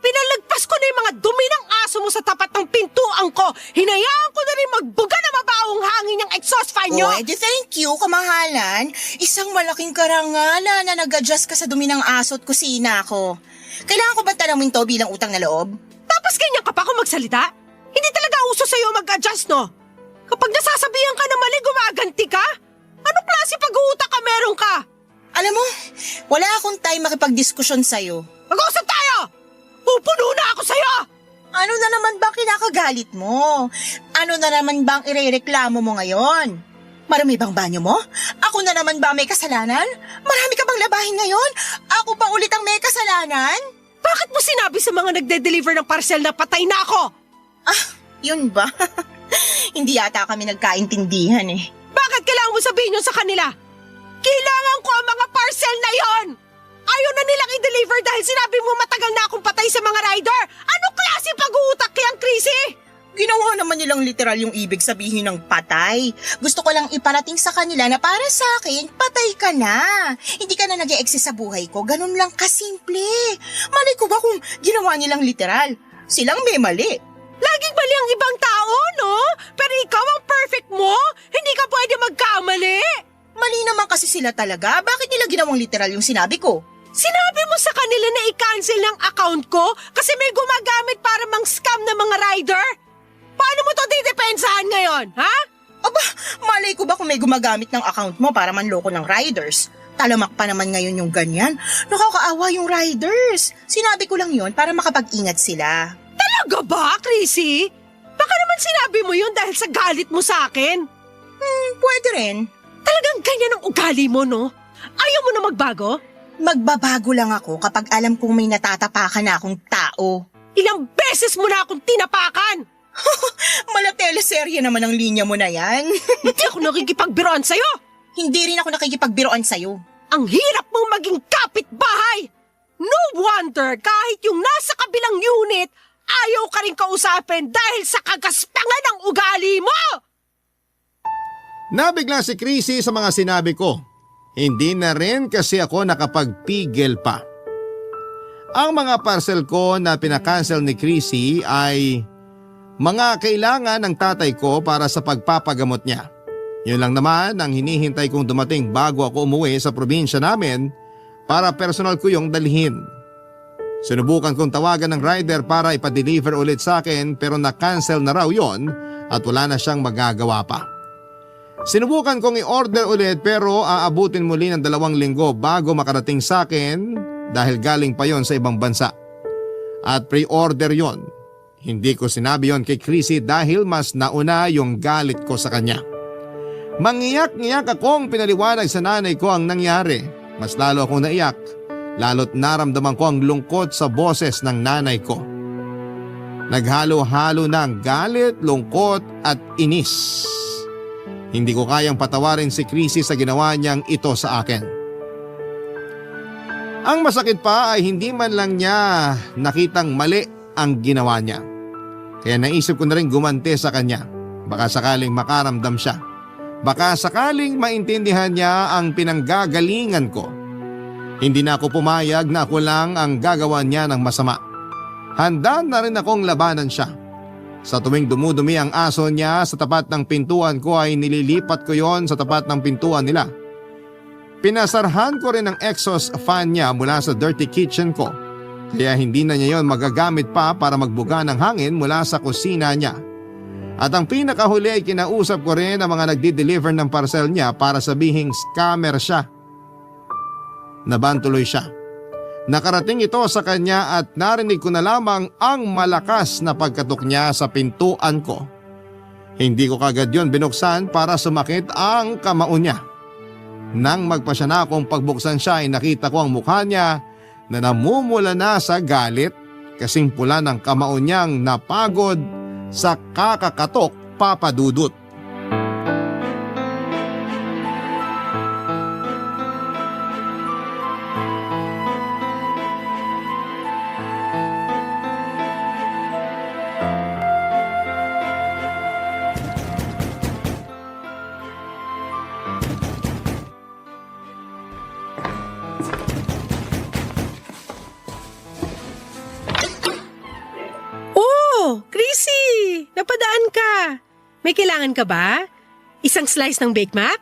Pinalagpas ko na yung mga dumi ng aso mo sa tapat ng pintuan ko. Hinayaan ko na rin magbuga na mabahong hangin ng exhaust fan nyo. Oh, edi thank you, kamahalan. Isang malaking karangalan na nag-adjust ka sa dumi ng aso at kusina ko. Kailangan ko ba tanawin to bilang utang na loob? Tapos ganyan ka pa kung magsalita? Hindi talaga uso sa'yo mag-adjust, no? Kapag nasasabihan ka na mali, gumaganti ka? Anong klase pag-uutak ka meron ka? Alam mo, wala akong time makipag-diskusyon sa'yo. Mag-usap tayo! Pupuno na ako sa'yo! Ano na naman ba kinakagalit mo? Ano na naman bang irereklamo mo ngayon? Marami bang banyo mo? Ako na naman ba may kasalanan? Marami ka bang labahin ngayon? Ako pa ulit ang may kasalanan? Bakit mo sinabi sa mga nagde-deliver ng parcel na patay na ako? Ah, yun ba? Hindi yata kami nagkaintindihan eh. Bakit kailangan mo sabihin yun sa kanila? Kailangan ko ang mga parcel na yon! Ayaw na nilang i-deliver dahil sinabi mo matagal na akong patay sa mga rider! Anong klase pag-uutak kayang Chrissy? Ginawa naman nilang literal yung ibig sabihin ng patay. Gusto ko lang iparating sa kanila na para sa akin, patay ka na. Hindi ka na nag-e-exist sa buhay ko. Ganun lang kasimple. Mali ko ba kung ginawa nilang literal? Silang may mali. Laging mali ang ibang tao, no? Pero ikaw ang perfect mo? Hindi ka pwede magkamali? Mali naman kasi sila talaga. Bakit nila ginawang literal yung sinabi ko? Sinabi mo sa kanila na i-cancel ng account ko kasi may gumagamit para ang scam ng mga rider? Paano mo to didepensahan ngayon, ha? Aba, malay ko ba kung may gumagamit ng account mo para manloko ng riders? Talamak pa naman ngayon yung ganyan. Nakakaawa yung riders. Sinabi ko lang yon para makapag-ingat sila. Talaga ba, Chrissy? Baka naman sinabi mo yun dahil sa galit mo sa akin. Pwede rin. Talagang ganyan ang ugali mo, no? Ayaw mo na magbago? Magbabago lang ako kapag alam kong may natatapakan na akong tao. Ilang beses mo na akong tinapakan! Mala-teleserye naman ang linya mo na yan. Hindi ako nakikipagbiroan sa'yo! Hindi rin ako nakikipagbiroan sa'yo. Ang hirap mong maging kapitbahay! No wonder kahit yung nasa kabilang unit, ayaw ka rin kausapin dahil sa kagaspangan ng ugali mo! Nabigla si Chrissy sa mga sinabi ko. Hindi na rin kasi ako nakapagpigil pa. Ang mga parcel ko na pinakancel ni Chrissy ay mga kailangan ng tatay ko para sa pagpapagamot niya. Yun lang naman ang hinihintay kong dumating bago ako umuwi sa probinsya namin para personal ko yung dalhin. Sinubukan kong tawagan ng rider para ipa-deliver ulit sa akin pero na-cancel na raw yon at wala na siyang magagawa pa. Sinubukan kong i-order ulit pero aabutin muli ng 2 linggo bago makarating sa akin dahil galing pa yon sa ibang bansa. At pre-order yon. Hindi ko sinabi yon kay Chrissy dahil mas nauna yung galit ko sa kanya. Mangiyak-ngiyak akong pinaliwanag sa nanay ko ang nangyari. Mas lalo akong naiyak, lalo't naramdaman ko ang lungkot sa boses ng nanay ko. Naghalo-halo ng galit, lungkot at inis. Hindi ko kayang patawarin si Chrissy sa ginawa niyang ito sa akin. Ang masakit pa ay hindi man lang niya nakitang mali ang ginawa niya. Kaya naisip ko na rin gumanti sa kanya. Baka sakaling makaramdam siya. Baka sakaling maintindihan niya ang pinanggagalingan ko. Hindi na ako pumayag na ako lang ang gagawa niya ng masama. Handa na rin akong labanan siya. Sa tuwing dumudumi ang aso niya sa tapat ng pintuan ko ay nililipat ko yon sa tapat ng pintuan nila. Pinasarhan ko rin ang exhaust fan niya mula sa dirty kitchen ko. Kaya hindi na niya yon magagamit pa para magbuga ng hangin mula sa kusina niya. At ang pinakahuli ay kinausap ko rin ang mga nagdi-deliver ng parcel niya para sabihing scammer siya. Nabantuloy siya. Nakarating ito sa kanya at narinig ko na lamang ang malakas na pagkatok niya sa pintuan ko. Hindi ko kagad yon binuksan para sumakit ang kamao niya. Nang magpasya na akong pagbuksan siya ay nakita ko ang mukha niya na namumula na sa galit kasing pula ng kamao niyang napagod sa kakakatok papadudot. Chrissy! Napadaan ka. May kailangan ka ba? Isang slice ng Bake Mac?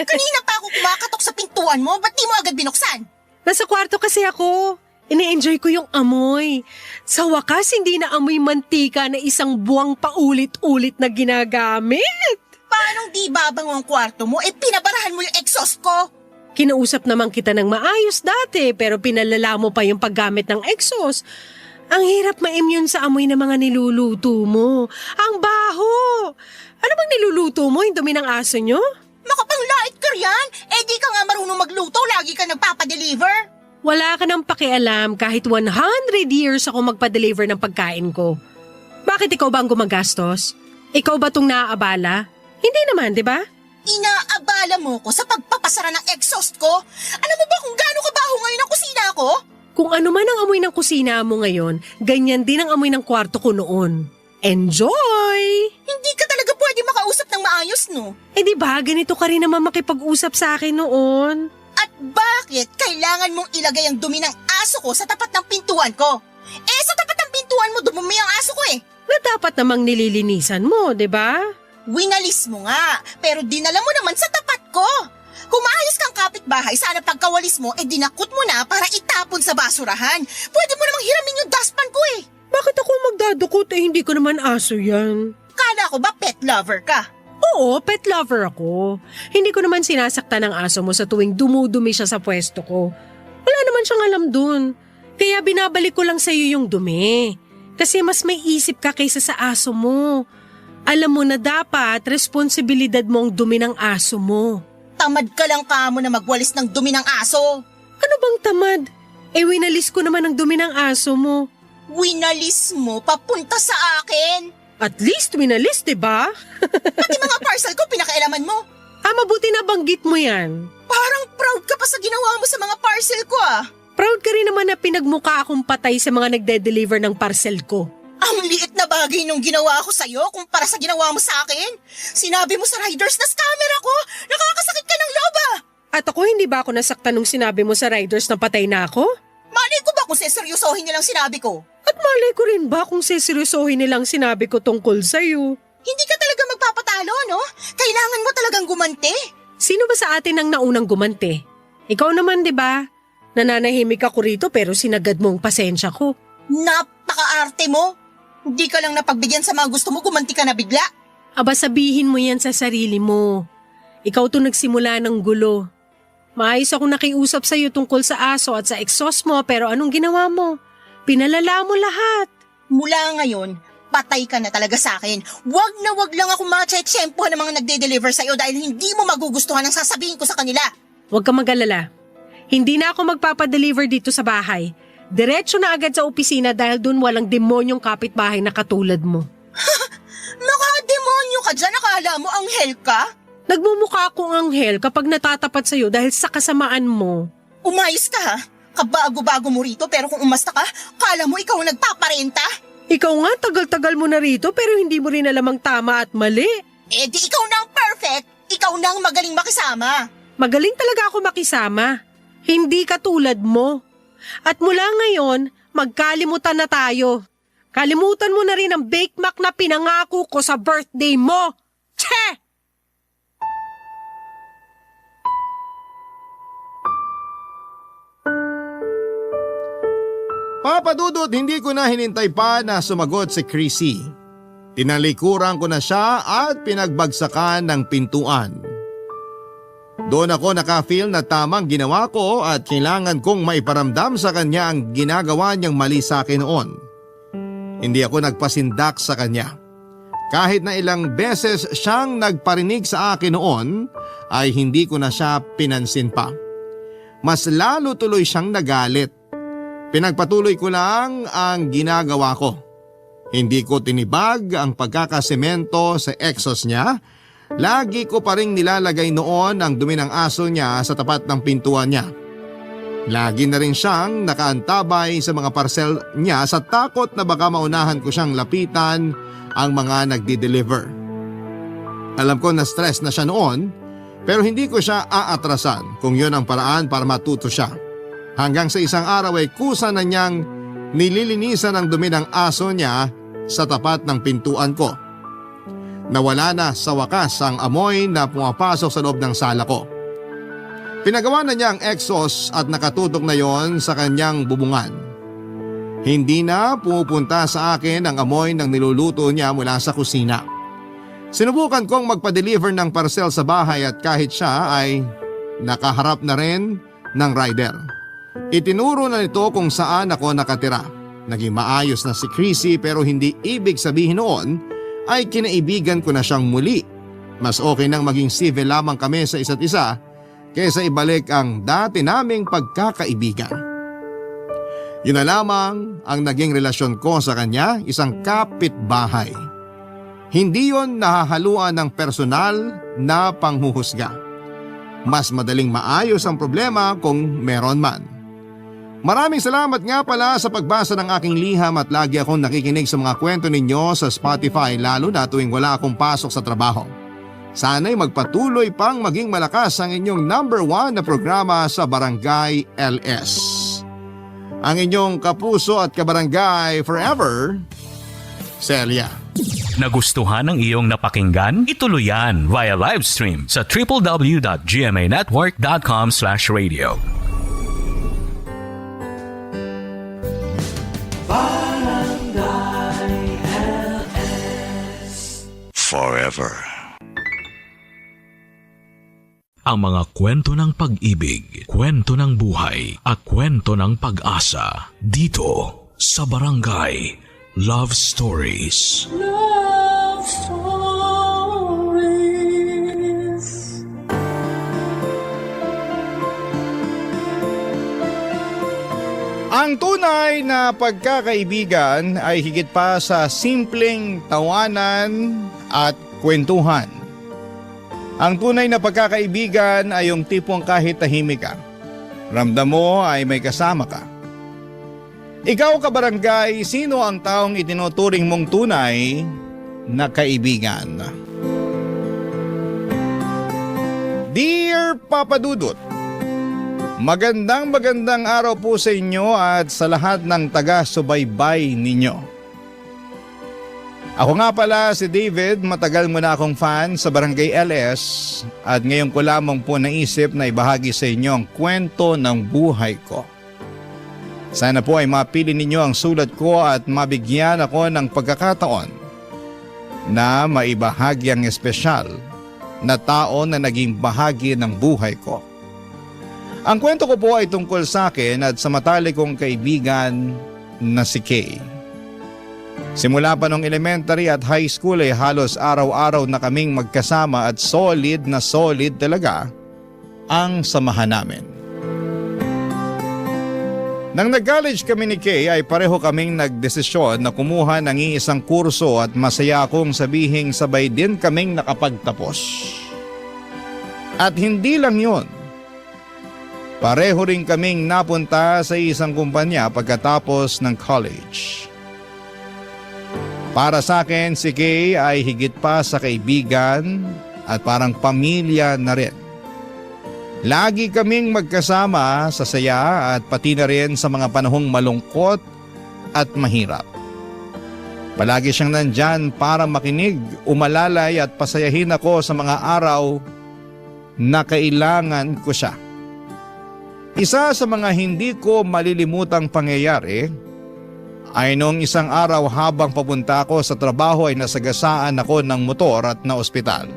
Kanina pa ako kumakatok sa pintuan mo. Ba't di mo agad binuksan? Nasa kwarto kasi ako. Ini-enjoy ko yung amoy. Sa wakas, hindi na amoy mantika na isang buwang paulit-ulit na ginagamit. Paanong di babango ang kwarto mo? Pinabarahan mo yung exhaust ko. Kinausap naman kita ng maayos dati pero pinalala mo pa yung paggamit ng exhaust. Ang hirap ma-immune sa amoy ng mga niluluto mo. Ang baho! Ano bang niluluto mo? Yung dumi ng aso nyo? Makapanglait ka riyan? Di ka nga marunong magluto. Lagi ka nagpapadeliver. Wala ka nang pakialam kahit 100 years ako magpa-deliver ng pagkain ko. Bakit ikaw ba ang gumagastos? Ikaw ba itong naaabala? Hindi naman, di ba? Inaabala mo ko sa pagpapasara ng exhaust ko? Alam mo ba kung gaano kabaho ngayon ang kusina ko? Kung ano man ang amoy ng kusina mo ngayon, ganyan din ang amoy ng kwarto ko noon. Enjoy! Hindi ka talaga pwede makausap ng maayos, no? Di ba ganito ka rin naman makipag-usap sa akin noon? At bakit kailangan mong ilagay ang dumi ng aso ko sa tapat ng pintuan ko? Sa tapat ng pintuan mo dumumi ang aso ko Na dapat namang nililinisan mo, di ba? Winalis mo nga, pero dinala mo naman sa tapat ko. Kung maayos kang kapitbahay, sana pagkawalis mo, dinakot mo na para itapon sa basurahan. Pwede mo namang hiramin yung dustpan ko Bakit ako nadukot hindi ko naman aso yan. Kala ko ba pet lover ka? Oo, pet lover ako. Hindi ko naman sinasaktan ng aso mo sa tuwing dumudumi siya sa pwesto ko. Wala naman siyang alam dun. Kaya binabalik ko lang sa'yo yung dumi. Kasi mas may isip ka kaysa sa aso mo. Alam mo na dapat responsibilidad mo ang dumi ng aso mo. Tamad ka lang kamo na magwalis ng dumi ng aso. Ano bang tamad? Winalis ko naman ang dumi ng aso mo. Winalis mo papunta sa akin. At least winalis, diba? Pati mga parcel ko pinakailaman mo. Mabuti na banggit mo yan. Parang proud ka pa sa ginawa mo sa mga parcel ko ah. Proud ka rin naman na pinagmukha akong patay sa mga nagde-deliver ng parcel ko. Ang liit na bagay nung ginawa ko sa'yo kumpara sa ginawa mo sa akin. Sinabi mo sa riders na scammer ako. Nakakasakit ka ng loba. At ako, hindi ba ako nasaktan nung sinabi mo sa riders na patay na ako? Malay ko ba kung seseryosohin nilang sinabi ko? At malay ko rin ba kung seseryosohin nilang sinabi ko tungkol sa'yo? Hindi ka talaga magpapatalo, no? Kailangan mo talagang gumanti. Sino ba sa atin ang naunang gumanti? Ikaw naman, di ba? Nananahimik ako rito pero sinagad mo ang pasensya ko. Napaka-arte mo. Hindi ka lang napagbigyan sa mga gusto mo, gumanti ka na bigla. Aba, sabihin mo yan sa sarili mo. Ikaw to nagsimula ng gulo. Maayos ako nakiusap sa'yo tungkol sa aso at sa exhaust mo pero anong ginawa mo? Pinalala mo lahat. Mula ngayon, patay ka na talaga sa akin. Wag na wag lang ako matsyempohan ng mga nagde-deliver sa'yo dahil hindi mo magugustuhan ang sasabihin ko sa kanila. Huwag ka mag-alala. Hindi na ako magpapadeliver dito sa bahay. Diretso na agad sa opisina dahil dun walang demonyong kapitbahay na katulad mo. Naka-demonyo ka dyan, akala mo anghel ka? Nagmumukha akong anghel kapag natatapat sa'yo dahil sa kasamaan mo. Umayos ka ha? Kabago-bago mo rito pero kung umasta ka, kala mo ikaw ang nagpaparenta? Ikaw nga, tagal-tagal mo na rito pero hindi mo rin alam ang tama at mali. Eh di ikaw na ang perfect, ikaw na ang magaling makisama. Magaling talaga ako makisama. Hindi katulad mo. At mula ngayon, magkalimutan na tayo. Kalimutan mo na rin ang Bake Mac na pinangako ko sa birthday mo. Tse! Papa Dudut, hindi ko na hinintay pa na sumagot si Chrissy. Tinalikuran ko na siya at pinagbagsakan ng pintuan. Doon ako naka-feel na tamang ginawa ko at kailangan kong maiparamdam sa kanya ang ginagawa niyang mali sa akin noon. Hindi ako nagpasindak sa kanya. Kahit na ilang beses siyang nagparinig sa akin noon ay hindi ko na siya pinansin pa. Mas lalo tuloy siyang nagalit. Pinagpatuloy ko lang ang ginagawa ko. Hindi ko tinibag ang pagkakasemento sa exhaust niya. Lagi ko pa ring nilalagay noon ang dumi ng aso niya sa tapat ng pintuan niya. Lagi na rin siyang nakaantabay sa mga parcel niya sa takot na baka maunahan ko siyang lapitan ang mga nagdi-deliver. Alam ko na stress na siya noon pero hindi ko siya aatrasan kung yun ang paraan para matuto siya. Hanggang sa isang araw ay kusa na niyang nililinisan ang dumi ng aso niya sa tapat ng pintuan ko. Nawala na sa wakas ang amoy na pumapasok sa loob ng sala ko. Pinagawa na niya ang exhaust at nakatutok na yon sa kanyang bubungan. Hindi na pumupunta sa akin ang amoy ng niluluto niya mula sa kusina. Sinubukan kong magpa-deliver ng parcel sa bahay at kahit siya ay nakaharap na rin ng rider. Itinuro na nito kung saan ako nakatira. Naging maayos na si Chrissy pero hindi ibig sabihin noon ay kinaibigan ko na siyang muli. Mas okay nang maging civil lamang kami sa isa't isa kaysa ibalik ang dati naming pagkakaibigan. Yun na lamang ang naging relasyon ko sa kanya, isang kapitbahay. Hindi yon nahahaluan ng personal na panghuhusga. Mas madaling maayos ang problema kung meron man. Maraming salamat nga pala sa pagbasa ng aking liham at lagi akong nakikinig sa mga kwento ninyo sa Spotify lalo na tuwing wala akong pasok sa trabaho. Sana'y magpatuloy pang maging malakas ang inyong number 1 na programa sa Barangay LS. Ang inyong kapuso at kabarangay forever, Celia. Nagustuhan ng iyong napakinggan? Ituloy yan via live stream sa www.gmanetwork.com/radio. Barangay forever. Ang mga kwento ng pag-ibig, kwento ng buhay at kwento ng pag-asa dito sa Barangay Love Stories. Love Stories. Ang tunay na pagkakaibigan ay higit pa sa simpleng tawanan at kwentuhan. Ang tunay na pagkakaibigan ay yung tipong kahit tahimik ka, ramdam mo ay may kasama ka. Ikaw kabarangay, sino ang taong itinuturing mong tunay na kaibigan? Dear Papa Dudut, magandang araw po sa inyo at sa lahat ng taga-subaybay ninyo. Ako nga pala si David, matagal mo na akong fan sa Barangay LS at ngayon ko lamang po naisip na ibahagi sa inyo ang kwento ng buhay ko. Sana po ay mapili ninyo ang sulat ko at mabigyan ako ng pagkakataon na maibahagi ang espesyal na tao na naging bahagi ng buhay ko. Ang kwento ko po ay tungkol sa akin at sa matalik kong kaibigan na si Kay. Simula pa nung elementary at high school ay halos araw-araw na kaming magkasama at solid talaga ang samahan namin. Nang nag-college kami ni Kay ay pareho kaming nagdesisyon na kumuha ng iisang kurso at masaya akong sabihing sabay din kaming nakapagtapos. At hindi lang yun. Pareho rin kaming napunta sa isang kumpanya pagkatapos ng college. Para sa akin, si Kay ay higit pa sa kaibigan at parang pamilya na rin. Lagi kaming magkasama sa saya at pati na rin sa mga panahong malungkot at mahirap. Palagi siyang nandyan para makinig, umalalay at pasayahin ako sa mga araw na kailangan ko siya. Isa sa mga hindi ko malilimutang pangyayari ay noong isang araw habang papunta ako sa trabaho ay nasagasaan ako ng motor at na ospital.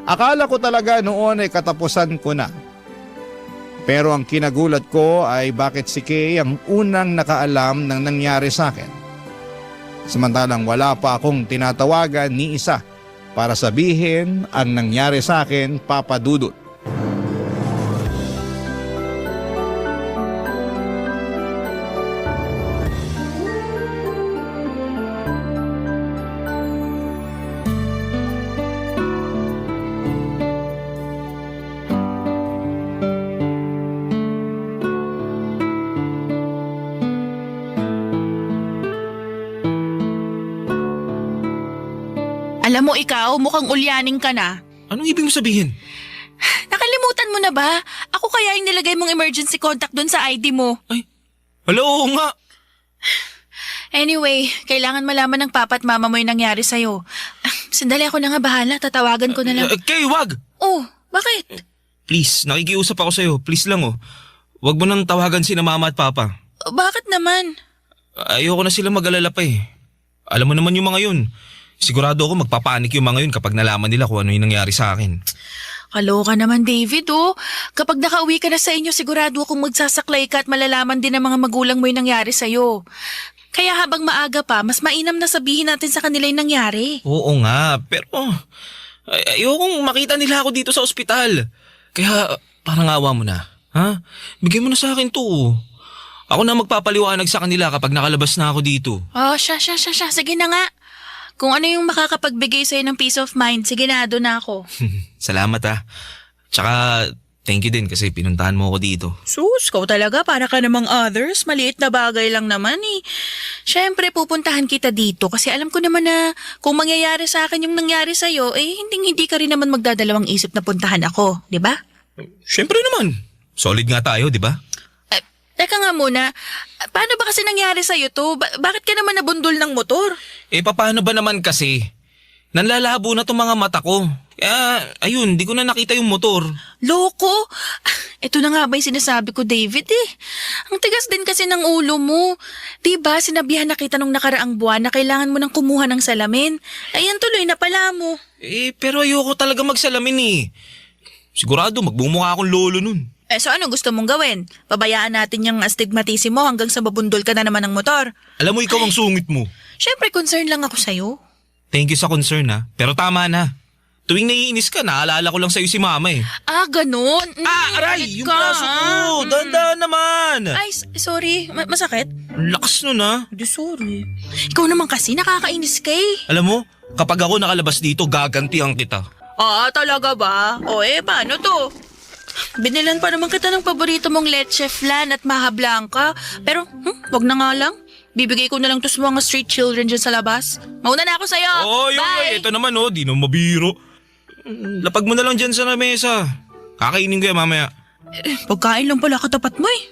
Akala ko talaga noon ay katapusan ko na. Pero ang kinagulat ko ay bakit si Kay ang unang nakaalam ng nangyari sa akin. Samantalang wala pa akong tinatawagan ni isa para sabihin ang nangyari sa akin, Papa Dudut. Alam mo ikaw, mukhang ulyaning ka na. Anong ibig mo sabihin? Nakalimutan mo na ba? Ako kaya yung nilagay mong emergency contact doon sa ID mo. Ay, hala, oo nga. Anyway, kailangan malaman ng papa at mama mo yung nangyari sa'yo. Sandali ako na nga bahala, tatawagan ko na lang. Kay, wag! Oh, bakit? Please, nakikiusap ako sa'yo. Please lang oh. Wag mo nang tawagan sina mama at papa. Bakit naman? Ayoko na sila mag-alala pa eh. Alam mo naman yung mga yun. Sigurado ako magpapanik yung mga yun kapag nalaman nila kung ano yung nangyari sa akin. Kaloka naman David oh. Kapag nakauwi ka na sa inyo, sigurado akong magsasaklay ka at malalaman din ng mga magulang mo yung nangyari sa'yo. Kaya habang maaga pa, mas mainam na sabihin natin sa kanila yung nangyari. Oo nga, pero ayokong makita nila ako dito sa ospital. Kaya parang awa mo na. Ha? Bigay mo na sa akin to. Ako na magpapaliwanag sa kanila kapag nakalabas na ako dito. Oh, siya. Sige na nga. Kung ano yung makakapagbigay sa'yo ng peace of mind, sige na, doon na ako. Salamat ah. Tsaka thank you din kasi pinuntahan mo ako dito. Sus, kau talaga, para ka namang others. Maliit na bagay lang naman eh. Siyempre, pupuntahan kita dito kasi alam ko naman na kung mangyayari sa akin yung nangyari sa'yo, eh hindi ka rin naman magdadalawang isip na puntahan ako, di ba? Siyempre naman. Solid nga tayo, di ba? Teka nga muna, paano ba kasi nangyari sa'yo to? Bakit ka naman nabundol ng motor? Eh paano ba naman kasi? Nanlalabo na tong mga mata ko. Kaya, ayun, di ko na nakita yung motor. Loko! Ito na nga ba yung sinasabi ko, David eh. Ang tigas din kasi ng ulo mo. Diba, sinabihan na kita nung nakaraang buwan na kailangan mo nang kumuha ng salamin. Ayan tuloy na pala mo. Pero ayoko talaga magsalamin eh. Sigurado magbumukha akong lolo nun. So ano gusto mong gawin? Pabayaan natin yung astigmatismo hanggang sa mabundol ka na naman ng motor. Alam mo, ikaw ang sungit mo. Siyempre, concern lang ako sa'yo. Thank you sa concern ha, pero tama na. Tuwing naiinis ka, naalala ko lang sa'yo si mama eh. Ganun? Aray! Galit Yung ka, braso ha? ko! Dahan-dahan naman! Ay, sorry. Masakit? Ang lakas nun ha. Di sorry. Ikaw naman kasi, nakakainis ka eh. Alam mo, kapag ako nakalabas dito, gagantihan kita. Talaga ba? Paano to? Binilan pa naman kita ng paborito mong leche flan at maha blanca. Pero, wag na nga lang. Bibigay ko na lang to sa mga street children dyan sa labas. Mauna na ako sa'yo. Bye! Ito naman di na mabiro. Lapag mo na lang dyan sa mesa. Kakainin ko yan mamaya. Pagkain lang pala katapat mo eh.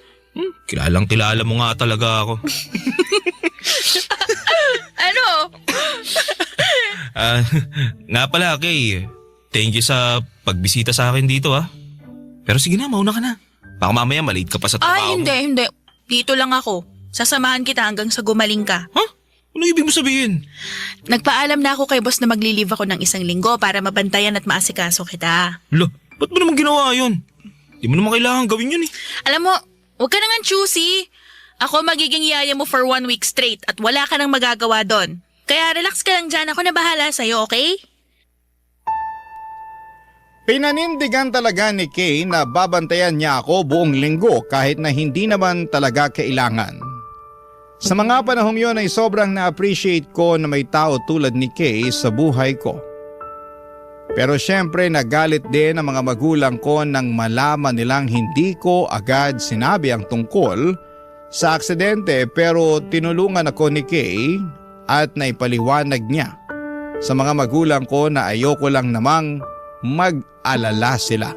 Kilalang kilala mo nga talaga ako. Ano? Nga pala, Kay. Thank you sa pagbisita sa akin dito Pero sige na, mauna ka na. Baka mamaya malate ka pa sa trabaho mo. Hindi. Dito lang ako. Sasamahan kita hanggang sa gumaling ka. Ano ibig mo sabihin? Nagpaalam na ako kay boss na magli-leave ako ng 1 linggo para mabantayan at maasikaso kita. Ba't mo naman ginawa yun? Di mo naman kailangan gawin yun eh. Alam mo, huwag ka nang choosy. Ako magiging yaya mo for 1 week straight at wala ka nang magagawa doon. Kaya relax ka lang dyan. Ako na bahala sa'yo, okay? Pinanindigan talaga ni Kay na babantayan niya ako buong linggo kahit na hindi naman talaga kailangan. Sa mga panahong yun ay sobrang na-appreciate ko na may tao tulad ni Kay sa buhay ko. Pero syempre nagalit din ang mga magulang ko nang malaman nilang hindi ko agad sinabi ang tungkol sa aksidente, pero tinulungan ako ni Kay at naipaliwanag niya sa mga magulang ko na ayoko lang namang mag-alala sila.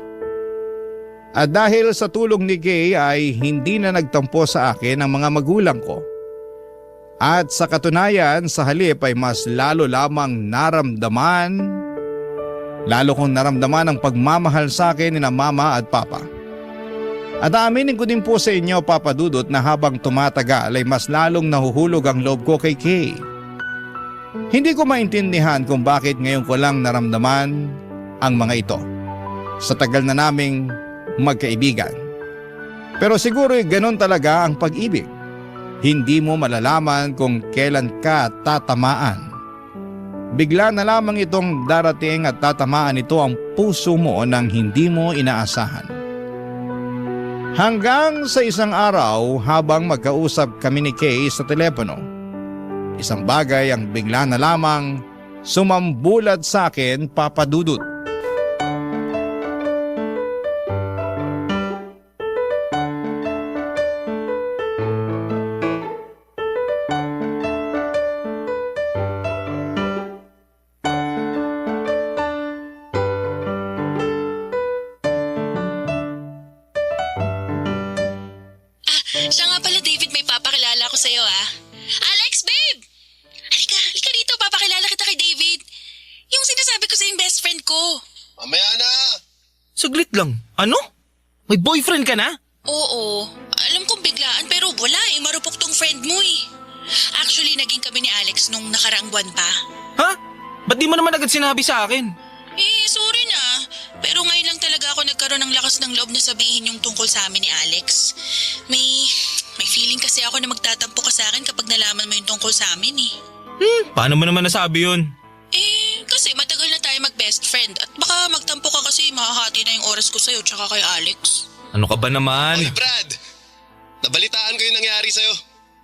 At dahil sa tulong ni Kay ay hindi na nagtampo sa akin ang mga magulang ko. At sa katunayan, sa halip ay mas lalo lamang lalo kong naramdaman ang pagmamahal sa akin ni na mama at papa. At aaminin ko din po sa inyo, Papa Dudut, na habang tumatagal ay mas lalong nahuhulog ang loob ko kay Kay. Hindi ko maintindihan kung bakit ngayon ko lang naramdaman ang mga ito sa tagal na naming magkaibigan. Pero siguro ganun talaga ang pag-ibig. Hindi mo malalaman kung kailan ka tatamaan. Bigla na lamang itong darating at tatamaan ito ang puso mo nang hindi mo inaasahan. Hanggang sa isang araw habang magkausap kami ni Kay sa telepono, isang bagay ang bigla na lamang sumambulat sa akin, Papa Dudut. Siya nga pala, David, may papakilala ko sa'yo, Alex, babe! Halika dito, papakilala kita kay David. Yung sinasabi ko sa yung best friend ko. Mamaya na! Saglit lang. Ano? May boyfriend ka na? Oo, alam kong biglaan pero wala marupok tong friend mo eh. Actually, naging kami ni Alex nung nakaraang buwan pa. Ba't di mo naman agad sinabi sa akin? Sorry na. Pero ngayon lang talaga ako nagkaroon ng lakas ng loob na sabihin yung tungkol sa amin ni Alex. May feeling kasi ako na magtatampo ka sa akin kapag nalaman mo yung tungkol sa amin eh. Paano mo naman nasabi yun? Kasi matagal na tayo mag-best friend at baka magtampo ka kasi mahahati na yung oras ko sa'yo tsaka kay Alex. Ano ka ba naman? Oy, Brad! Nabalitaan ko yung nangyari sa'yo.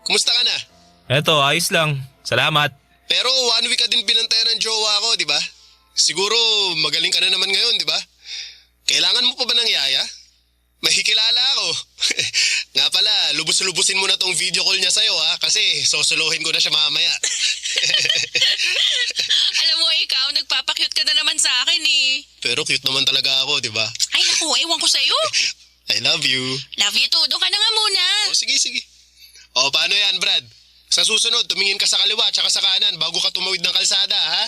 Kumusta ka na? Eto, ayos lang. Salamat. Pero 1 week ka din binantayan ng jowa ko, di ba? Siguro magaling ka na naman ngayon, di ba? Kailangan mo pa ba ng yaya? Mahikilala ako. Nga pala, lubos-lubusin mo na tong video call niya sa'yo kasi sosolohin ko na siya mamaya. Alam mo ikaw, nagpapakyut ka na naman sa akin eh. Pero cute naman talaga ako, di ba? Ay naku, ewan ko sa'yo. I love you. Love you too. Doon ka na nga muna. Sige. Paano yan, Brad? Sa susunod, tumingin ka sa kaliwa at sa kanan bago ka tumawid ng kalsada, ha?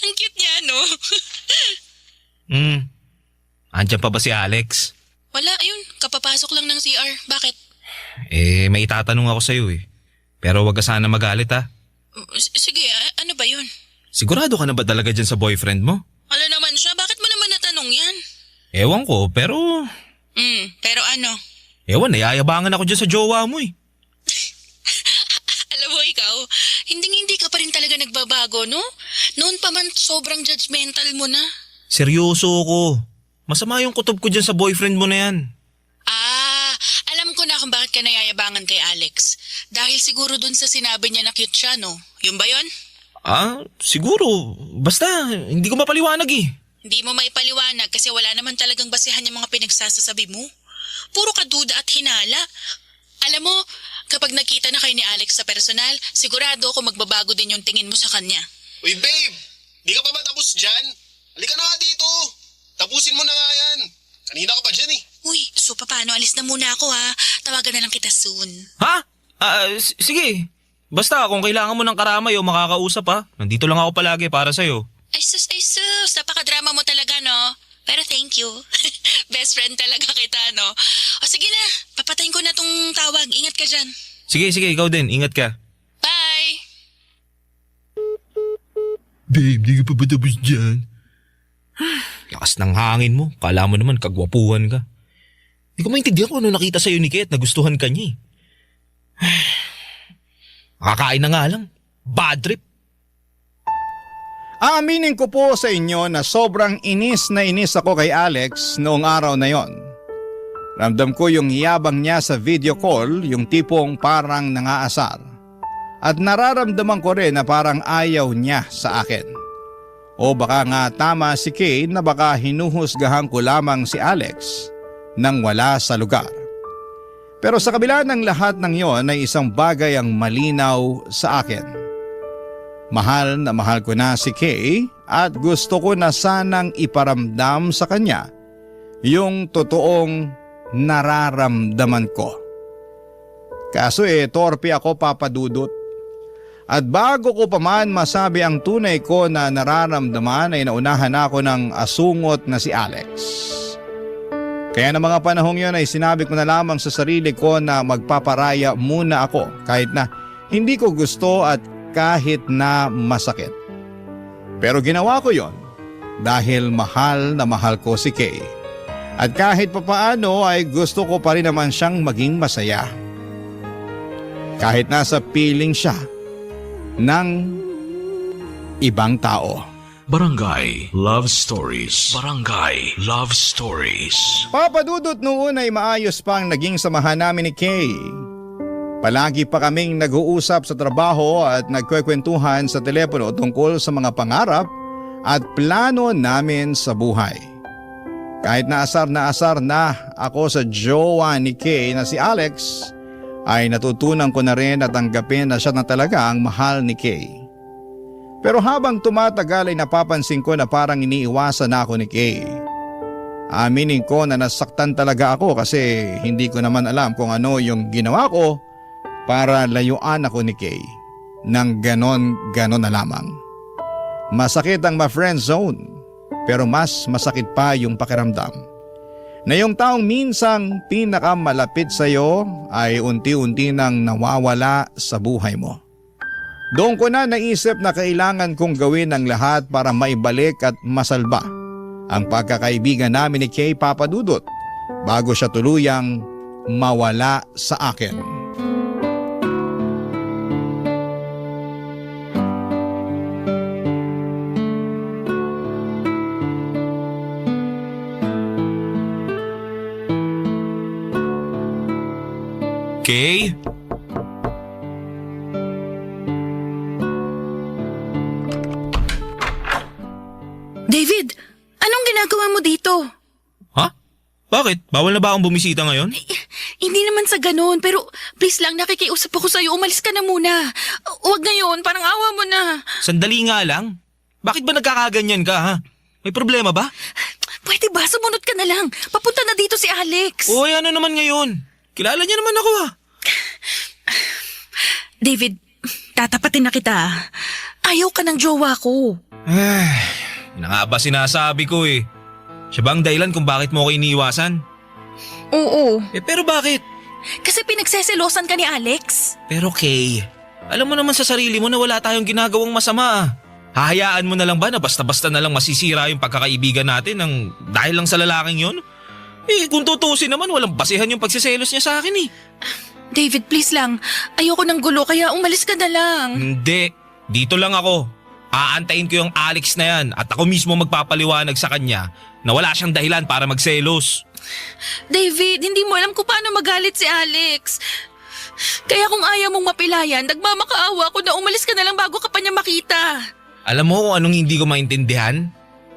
Ang cute niya, no? Andyan pa ba si Alex? Wala, ayun. Kapapasok lang ng CR. Bakit? May itatanong ako sa'yo eh. Pero wag ka sana magalit ha. Sige, ano ba yun? Sigurado ka na ba talaga dyan sa boyfriend mo? Ano naman siya? Bakit mo naman natanong yan? Ewan ko, pero... Pero ano? Ewan, nayayabangan ako dyan sa jowa mo eh. Alam mo ikaw, hindi ka pa rin talaga nagbabago, no? Noon pa man sobrang judgmental mo na. Seryoso ako. Masama yung kutob ko dyan sa boyfriend mo na yan. Alam ko na kung bakit ka nayayabangan kay Alex. Dahil siguro dun sa sinabi niya na cute siya, no? Yun ba yun? Siguro. Basta, hindi ko mapaliwanag eh. Hindi mo maipaliwanag kasi wala naman talagang basihan yung mga pinagsasasabi mo. Puro ka duda at hinala. Alam mo, kapag nakita na kayo ni Alex sa personal, sigurado ako magbabago din yung tingin mo sa kanya. Uy babe, di ka pa ba tapos dyan? Halika na nga dito. Tapusin mo na nga yan. Kanina ka pa dyan eh. Uy, so paano? Alis na muna ako ha. Tawagan na lang kita soon. Ha? Sige. Basta kung kailangan mo ng karamay o makakausap ha. Nandito lang ako palagi para sa'yo. Ay sus. Napakadrama mo talaga, no? Pero thank you. Best friend talaga kita, no? O sige na, papatayin ko na tong tawag. Ingat ka dyan. Sige, ikaw din. Ingat ka. Bye! Babe, di ka pa ba tapos dyan? Lakas ng hangin mo. Kala mo naman kagwapuhan ka. Hindi ko maintindihan kung ano nakita sa'yo ni Kate. Nagustuhan ka niya eh. Makakain na nga lang. Bad trip. Aaminin ko po sa inyo na sobrang inis na inis ako kay Alex noong araw na yon. Ramdam ko yung yabang niya sa video call, yung tipong parang nangaasar. At nararamdaman ko rin na parang ayaw niya sa akin. O baka nga tama si Kay na baka hinuhusgahan ko lamang si Alex nang wala sa lugar. Pero sa kabila ng lahat ng yon ay isang bagay ang malinaw sa akin. Mahal na mahal ko na si Kay at gusto ko na sanang iparamdam sa kanya yung totoong nararamdaman ko. Kaso torpe ako papadudot. At bago ko pa man masabi ang tunay ko na nararamdaman ay naunahan ako ng asungot na si Alex. Kaya na mga panahong yon ay sinabi ko na lamang sa sarili ko na magpaparaya muna ako kahit na hindi ko gusto at kahit na masakit. Pero ginawa ko yon dahil mahal na mahal ko si Kay. At kahit papaano ay gusto ko pa rin naman siyang maging masaya. Kahit nasa piling siya ng ibang tao. Barangay Love Stories. Barangay Love Stories. Papadudot noon ay maayos pang naging samahan namin ni Kay. Palagi pa kaming nag-uusap sa trabaho at nagkwekwentuhan sa telepono tungkol sa mga pangarap at plano namin sa buhay. Kahit na asar na ako sa jowa ni Kay na si Alex, ay natutunan ko na rin at tanggapin na siya na talaga ang mahal ni Kay. Pero habang tumatagal ay napapansin ko na parang iniiwasan na ako ni Kay. Aminin ko na nasaktan talaga ako kasi hindi ko naman alam kung ano yung ginawa ko para layuan ako ni Kay nang ganon na lamang. Masakit ang ma-friend zone pero mas masakit pa yung pakiramdam na yung taong minsang pinakamalapit sa iyo ay unti-unti nang nawawala sa buhay mo. Doon ko na naisip na kailangan kong gawin ang lahat para maibalik at masalba ang pagkakaibigan namin ni Kay Papadudot bago siya tuluyang mawala sa akin. Kay? David, anong ginagawa mo dito? Ha? Bakit? Bawal na ba akong bumisita ngayon? Hindi naman sa ganun, pero please lang, nakikiusap ako sa'yo. Umalis ka na muna. Huwag ngayon, parang awa mo na. Sandali nga lang. Bakit ba nagkakaganyan ka ha? May problema ba? Pwede ba? Sumunod ka na lang. Papunta na dito si Alex. Uy, ano naman ngayon? Kilala niya naman ako ha. David, tatapatin na kita. Ayaw ka ng jowa ko. Yun na nga ba sinasabi ko eh. Siya ba ang dahilan kung bakit mo ako iniiwasan? Oo. Pero bakit? Kasi pinagseselosan ka ni Alex. Pero Kay, alam mo naman sa sarili mo na wala tayong ginagawang masama. Hahayaan mo na lang ba na basta-basta na lang masisira yung pagkakaibigan natin dahil lang sa lalaking yon? Kung tutusin naman walang basehan yung pagsiselos niya sa akin eh. David, please lang. Ayoko ng gulo kaya umalis ka na lang. Hindi. Dito lang ako. Aantayin ko yung Alex na yan at ako mismo magpapaliwanag sa kanya na wala siyang dahilan para magselos. David, hindi mo alam kung paano magalit si Alex. Kaya kung ayaw mong mapilayan, nagmamakaawa ako na umalis ka na lang bago ka pa niya makita. Alam mo kung anong hindi ko maintindihan?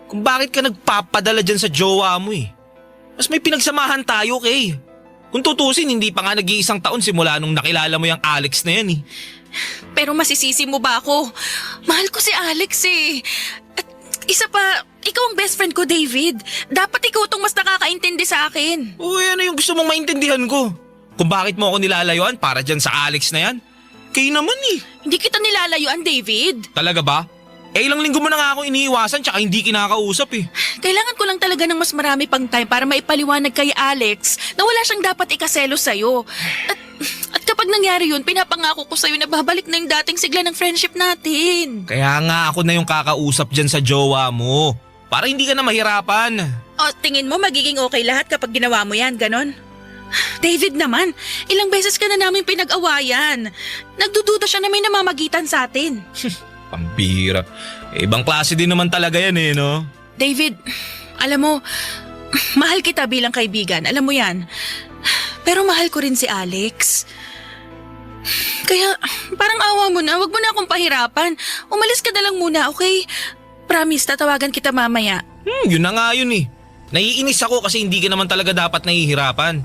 Kung bakit ka nagpapadala dyan sa jowa mo eh. Mas may pinagsamahan tayo, Kay. Kung tutusin, hindi pa nga nag-iisang taon simula nung nakilala mo yung Alex na yan eh. Pero masisisi mo ba ako? Mahal ko si Alex eh. At isa pa, ikaw ang best friend ko, David. Dapat ikaw tong mas nakakaintindi sa akin. Uy, ano yung gusto mong maintindihan ko? Kung bakit mo ako nilalayuan para dyan sa Alex na yan? Kay naman eh. Hindi kita nilalayuan, David. Talaga ba? Ilang linggo mo na nga ako iniiwasan tsaka hindi kinakausap eh. Kailangan ko lang talaga ng mas marami pang time para maipaliwanag kay Alex na wala siyang dapat ikaselos sa'yo. At kapag nangyari yun, pinapangako ko sa'yo na babalik na yung dating sigla ng friendship natin. Kaya nga ako na yung kakausap dyan sa jowa mo. Para hindi ka na mahirapan. O, tingin mo magiging okay lahat kapag ginawa mo yan, ganon? David naman, ilang beses ka na namin pinag-awayan. Nagdududa siya na may namamagitan sa atin. Pambihira. Ibang klase din naman talaga yan eh, no? David, alam mo, mahal kita bilang kaibigan, alam mo yan. Pero mahal ko rin si Alex. Kaya parang awa mo na, wag mo na akong pahirapan. Umalis ka na lang muna, okay? Promise, tatawagan kita mamaya. Yun na nga yun eh. Naiinis ako kasi hindi ka naman talaga dapat nahihirapan.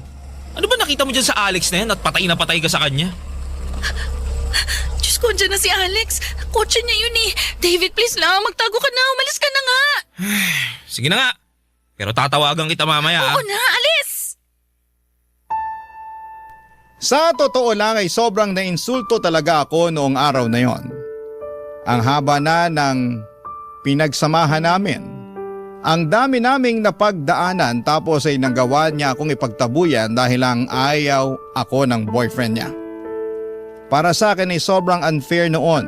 Ano ba nakita mo dyan sa Alex na yan at patay na patay ka sa kanya? Diyos ko, dyan na si Alex. Kotse niya yun eh. David, please lang, magtago ka na, umalis ka na nga. Sige na nga. Pero tatawagan kita mamaya. Oo na, alis! Sa totoo lang ay sobrang nainsulto talaga ako noong araw na yon. Ang haba na ng pinagsamahan namin. Ang dami naming napagdaanan tapos ay nagawa niya akong ipagtabuyan dahil lang ayaw ako ng boyfriend niya. Para sa akin ay sobrang unfair noon.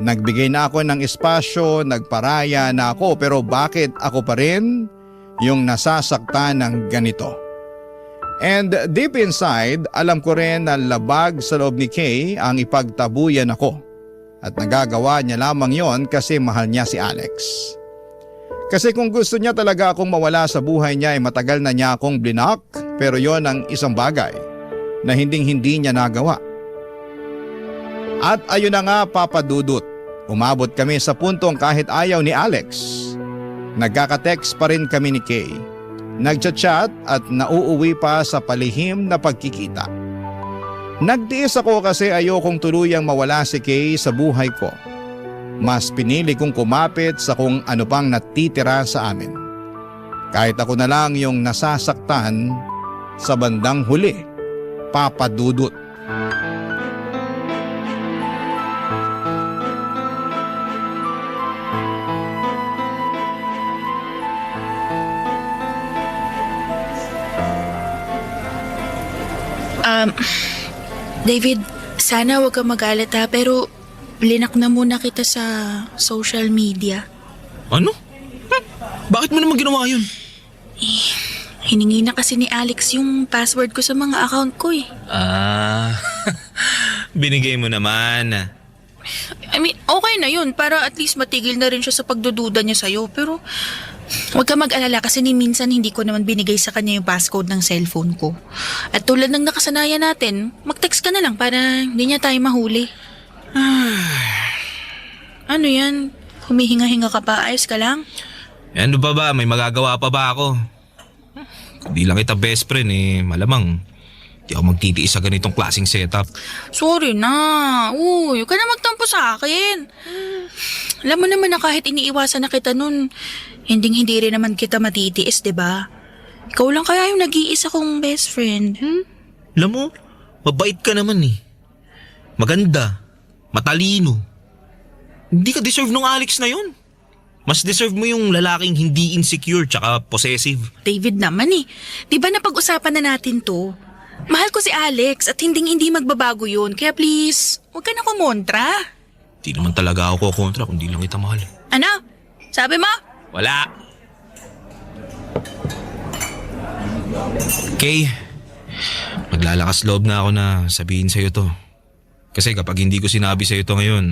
Nagbigay na ako ng espasyo, nagparaya na ako pero bakit ako pa rin yung nasasaktan ng ganito? And deep inside, alam ko rin na labag sa loob ni Kay ang ipagtabuyan ako. At nagagawa niya lamang yon kasi mahal niya si Alex. Kasi kung gusto niya talaga akong mawala sa buhay niya ay matagal na niya akong blinak pero yon ang isang bagay na hindi niya nagawa. At ayun na nga papadudot, umabot kami sa puntong kahit ayaw ni Alex. Nagkaka-text pa rin kami ni Kay. Nagchat-chat at nauuwi pa sa palihim na pagkikita. Nagtiis ako kasi ayokong tuluyang mawala si Kay sa buhay ko. Mas pinili kong kumapit sa kung ano pang natitira sa amin. Kahit ako na lang yung nasasaktan sa bandang huli, papadudot. David, sana wag kang magalit ha, pero blinak na muna kita sa social media. Ano? Bakit mo naman ginawa yun? Hiningi na kasi ni Alex yung password ko sa mga account ko eh. Binigay mo naman. I mean, okay na yun para at least matigil na rin siya sa pagdududa niya sa'yo. Pero huwag ka mag-alala kasi ni minsan hindi ko naman binigay sa kanya yung passcode ng cellphone ko. At tulad ng nakasanayan natin, mag-text ka na lang para hindi niya tayo mahuli. Ano yan? Humihinga-hinga ka pa? Ayos ka lang? Ano pa ba? May magagawa pa ba ako? Hindi lang kita best friend eh. Malamang di ako magtitiis sa ganitong klaseng setup. Sorry na. Uy, huwag ka na magtampo sa akin. Alam mo naman na kahit iniiwasan na kita nun, hindi rin naman kita matitiis, diba? Ikaw lang kaya yung nag-iisa kong best friend. Alam mo, mabait ka naman eh. Maganda. Matalino. Hindi ka deserve nung Alex na yun. Mas deserve mo yung lalaking hindi insecure tsaka possessive. David naman eh. Di ba napag-usapan na natin to? Mahal ko si Alex at hindi magbabago yun. Kaya please, huwag ka na kumontra. Di naman talaga ako kontra kung di lang kita mahal. Ano? Sabi mo? Wala. Kay, maglalakas loob na ako na sabihin sa'yo to. Kasi kapag hindi ko sinabi sa'yo to ngayon,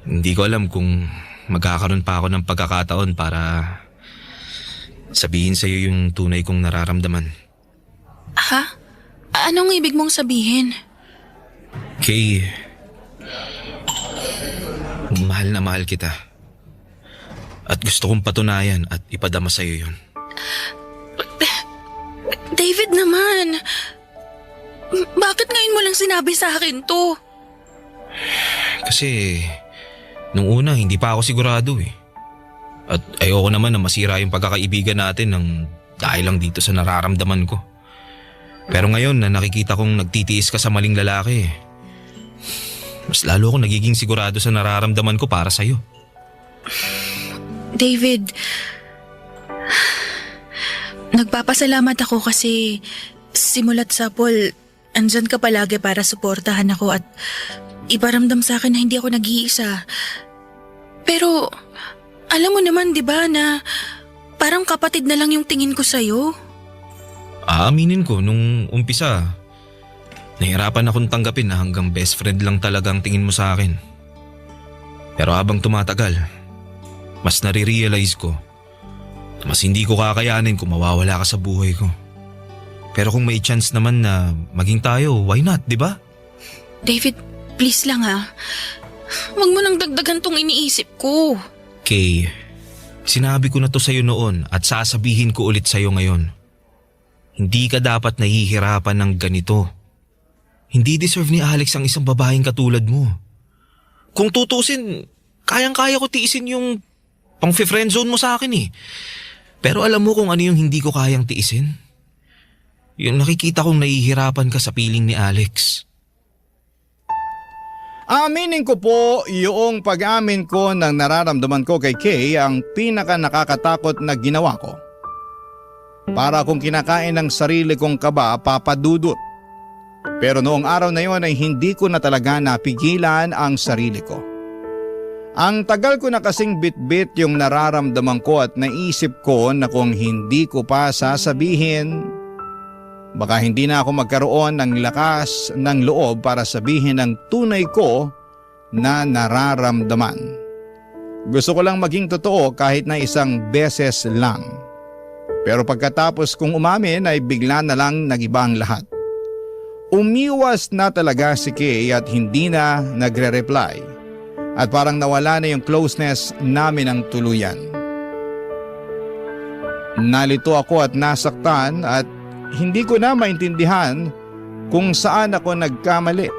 hindi ko alam kung magkakaroon pa ako ng pagkakataon para sabihin sa'yo yung tunay kong nararamdaman. Ha? Anong ibig mong sabihin? Kay, mahal na mahal kita. At gusto kong patunayan at ipadama sa'yo yun. David naman, bakit ngayon mo lang sinabi sa akin to? Kasi nung una hindi pa ako sigurado eh. At ayoko naman na masira yung pagkakaibigan natin dahil lang dito sa nararamdaman ko. Pero ngayon na nakikita kong nagtitiis ka sa maling lalaki, mas lalo akong nagiging sigurado sa nararamdaman ko para sa'yo. David, nagpapasalamat ako kasi simulat sa Paul, andyan ka palagi para suportahan ako at iparamdam sa akin na hindi ako nag-iisa. Pero alam mo naman 'di ba na parang kapatid na lang yung tingin ko sa'yo? Aaminin ko nung umpisa, nahirapan akong tanggapin na hanggang best friend lang talagang tingin mo sa akin. Pero habang tumatagal, mas nare-realize ko na mas hindi ko kakayanin kung mawawala ka sa buhay ko. Pero kung may chance naman na maging tayo, why not, di ba? David, please lang ha. Huwag mo nang dagdagan tong iniisip ko. Kay, sinabi ko na to sa'yo noon at sasabihin ko ulit sa'yo ngayon. Hindi ka dapat nahihirapan ng ganito. Hindi deserve ni Alex ang isang babaeng katulad mo. Kung tutusin, kayang-kaya ko tiisin yung pang-friendzone mo sa akin eh. Pero alam mo kung ano yung hindi ko kayang tiisin? Yung nakikita kong nahihirapan ka sa piling ni Alex. Aminin ko po, yung pag-amin ko ng nararamdaman ko kay Kay ang pinaka nakakatakot na ginawa ko. Para akong kinakain ng sarili kong kaba, papadudot. Pero noong araw na yon ay hindi ko na talaga napigilan ang sarili ko. Ang tagal ko na kasing bit-bit yung nararamdaman ko at naisip ko na kung hindi ko pa sasabihin, baka hindi na ako magkaroon ng lakas ng loob para sabihin ang tunay ko na nararamdaman. Gusto ko lang maging totoo kahit na isang beses lang. Pero pagkatapos kong umamin ay bigla na lang nagiba ang lahat. Umiwas na talaga si Kay at hindi na nagre-reply. At parang nawala na yung closeness namin ng tuluyan. Nalito ako at nasaktan at hindi ko na maintindihan kung saan ako nagkamali.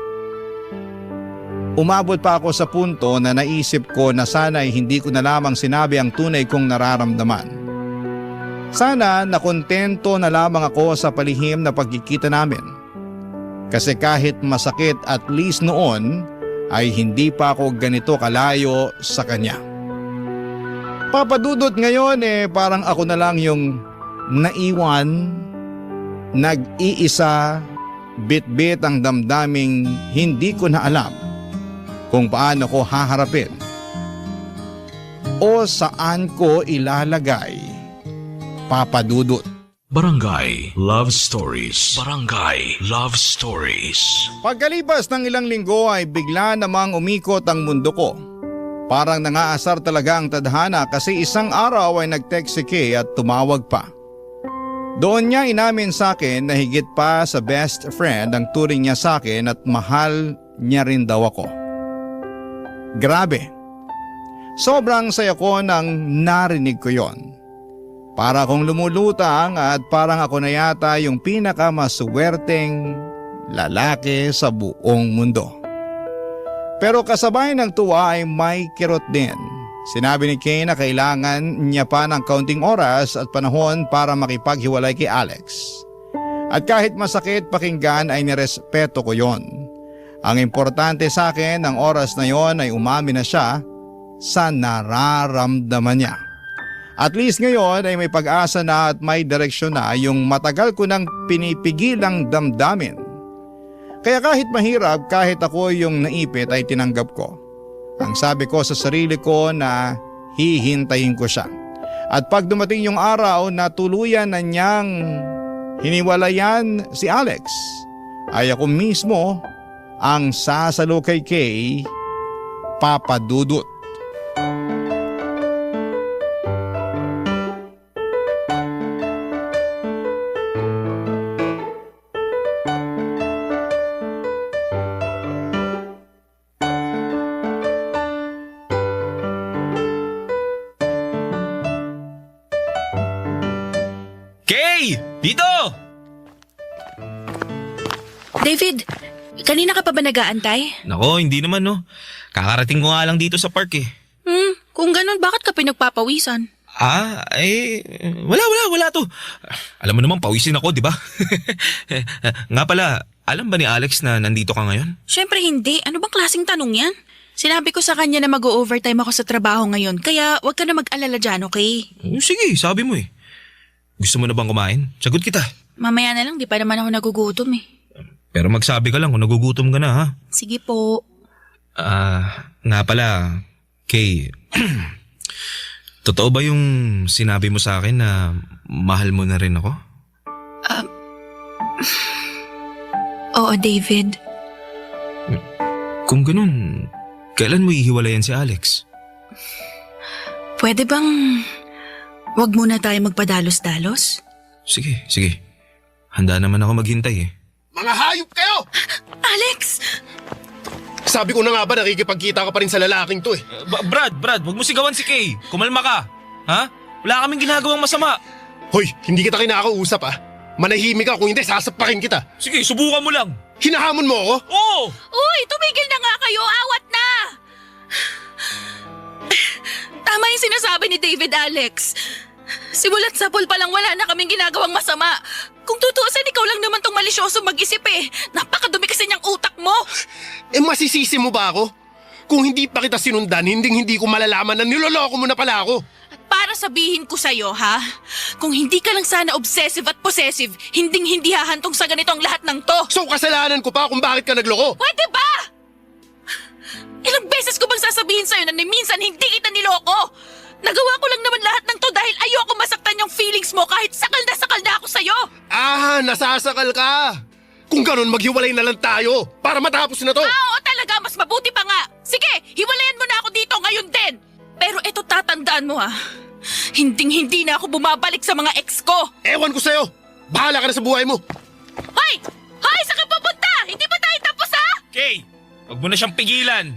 Umabot pa ako sa punto na naisip ko na sana ay hindi ko na lamang sinabi ang tunay kong nararamdaman. Sana nakontento na lamang ako sa palihim na pagkikita namin. Kasi kahit masakit at least noon ay hindi pa ako ganito kalayo sa kanya. Papadudot ngayon parang ako na lang yung naiwan, nag-iisa, bit-bit ang damdaming hindi ko na alam kung paano ko haharapin o saan ko ilalagay. Papadudot. Barangay Love Stories. Barangay Love Stories. Pagkalipas ng ilang linggo ay bigla namang umikot ang mundo ko. Parang nangaasar talaga ang tadhana kasi isang araw ay nag-text si Kay at tumawag pa. Doon niya inamin sa akin na higit pa sa best friend ang turing niya sa akin at mahal niya rin daw ako. Grabe. Sobrang saya ko nang narinig ko yon. Para akong lumulutang at parang ako na yata yung pinakamaswerteng lalaki sa buong mundo. Pero kasabay ng tuwa ay may kirot din. Sinabi ni Kay na kailangan niya pa ng kaunting oras at panahon para makipaghiwalay kay Alex. At kahit masakit pakinggan ay nirespeto ko yon. Ang importante sa akin ng oras na yon ay umamin na siya sa nararamdaman niya. At least ngayon ay may pag-asa na at may direksyon na yung matagal ko nang pinipigilang damdamin. Kaya kahit mahirap, kahit ako yung naipit ay tinanggap ko. Ang sabi ko sa sarili ko na hihintayin ko siya. At pag dumating yung araw na tuluyan na niyang hiniwalayan si Alex, ay ako mismo ang sasalo kay Kay, Papa Dudut. Kay! Dito! David, kanina ka pa ba nag-aantay? Nako, hindi naman no. Kakarating ko nga lang dito sa park eh. Kung ganun, bakit ka pinagpapawisan? Wala to. Alam mo naman, pawisin ako, di ba? Nga pala, alam ba ni Alex na nandito ka ngayon? Siyempre hindi. Ano bang klaseng tanong yan? Sinabi ko sa kanya na mag-overtime ako sa trabaho ngayon, kaya wag ka na mag-alala dyan, okay? Sige, sabi mo eh. Gusto mo na bang kumain? Sagot kita. Mamaya na lang, di pa naman ako nagugutom eh. Pero magsabi ka lang kung nagugutom ka na ha. Sige po. Nga pala, Kay, totoo ba yung sinabi mo sa akin na mahal mo na rin ako? Oo, David. Kung ganun, kailan mo ihiwalayan si Alex? Pwede bang wag muna tayo magpadalos-dalos? Sige. Handa naman ako maghintay eh. Mga hayop kayo! Alex! Sabi ko na nga ba nakikipagkita ka pa rin sa lalaking to eh. Brad, wag mo sigawan si Kay. Kumalma ka. Ha? Wala kaming ginagawang masama. Hoy, hindi kita kinakausap ah. Manahimik ka, kung hindi sasapakin kita. Sige, subukan mo lang. Hinahamon mo ako? Oo! Uy, tumigil na nga kayo! Awat na! Tama yung sinasabi ni David, Alex. Simulat sa pool pa lang wala na kaming ginagawang masama. Kung tutuusin, ikaw lang naman tong malisyoso mag-isip eh. Napakadumi kasi niyang utak mo. Eh masisisi mo ba ako? Kung hindi pa kita sinundan, hindi ko malalaman na niloloko mo na pala ako. At para sabihin ko sa'yo, ha? Kung hindi ka lang sana obsessive at possessive, hindi hahantong sa ganito ang lahat ng to. So kasalanan ko pa kung bakit ka nagloko. Pwede ba? Ilang beses ko bang sasabihin sa'yo na minsan hindi kita niloko? Nagawa ko lang naman lahat ng to dahil ayoko masaktan yung feelings mo kahit sakal na ako sa'yo. Nasasakal ka. Kung ganun, maghiwalay na lang tayo para matapos na to. Oo talaga, mas mabuti pa nga. Sige, hiwalayan mo na ako dito ngayon din. Pero eto tatandaan mo ha, hindi na ako bumabalik sa mga ex ko. Ewan ko sa'yo. Bahala ka na sa buhay mo. Hoy! Hoy, saan ka pupunta? Hindi ba tayo tapos ha? Kay, wag mo na siyang pigilan.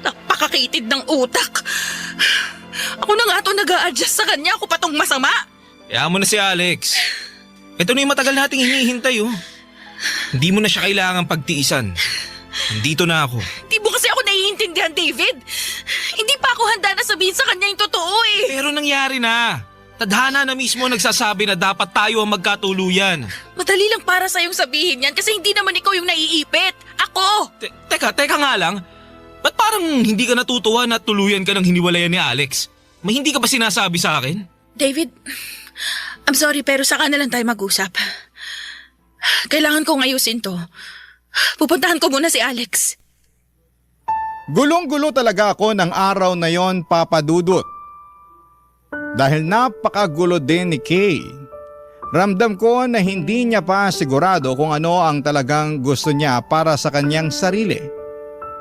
Napakakitid ng utak. Ako na nga to nag-a-adjust sa kanya, ako pa tong masama. Kaya mo na si Alex. Ito na yung matagal nating hinihintay oh. Hindi mo na siya kailangang pagtiisan. Nandito na ako. Di mo kasi ako naiintindihan, David. Hindi pa ako handa na sabihin sa kanya yung totoo eh. Pero nangyari na. Tadhana na mismo nagsasabi na dapat tayo ang magkatuluyan. Madali lang para sa'yong sabihin yan kasi hindi naman ikaw yung naiipit. Ako! Teka nga lang. Ba't parang hindi ka natutuwa na tuluyan ka ng hiniwalayan ni Alex? May hindi ka ba sinasabi sa akin? David, I'm sorry pero saka na lang tayo mag-usap. Kailangan kong ayusin to. Pupuntahan ko muna si Alex. Gulong-gulo talaga ako ng araw na yon, Papa Dudut. Dahil napakagulo din ni Kay. Ramdam ko na hindi niya pa sigurado kung ano ang talagang gusto niya para sa kanyang sarili.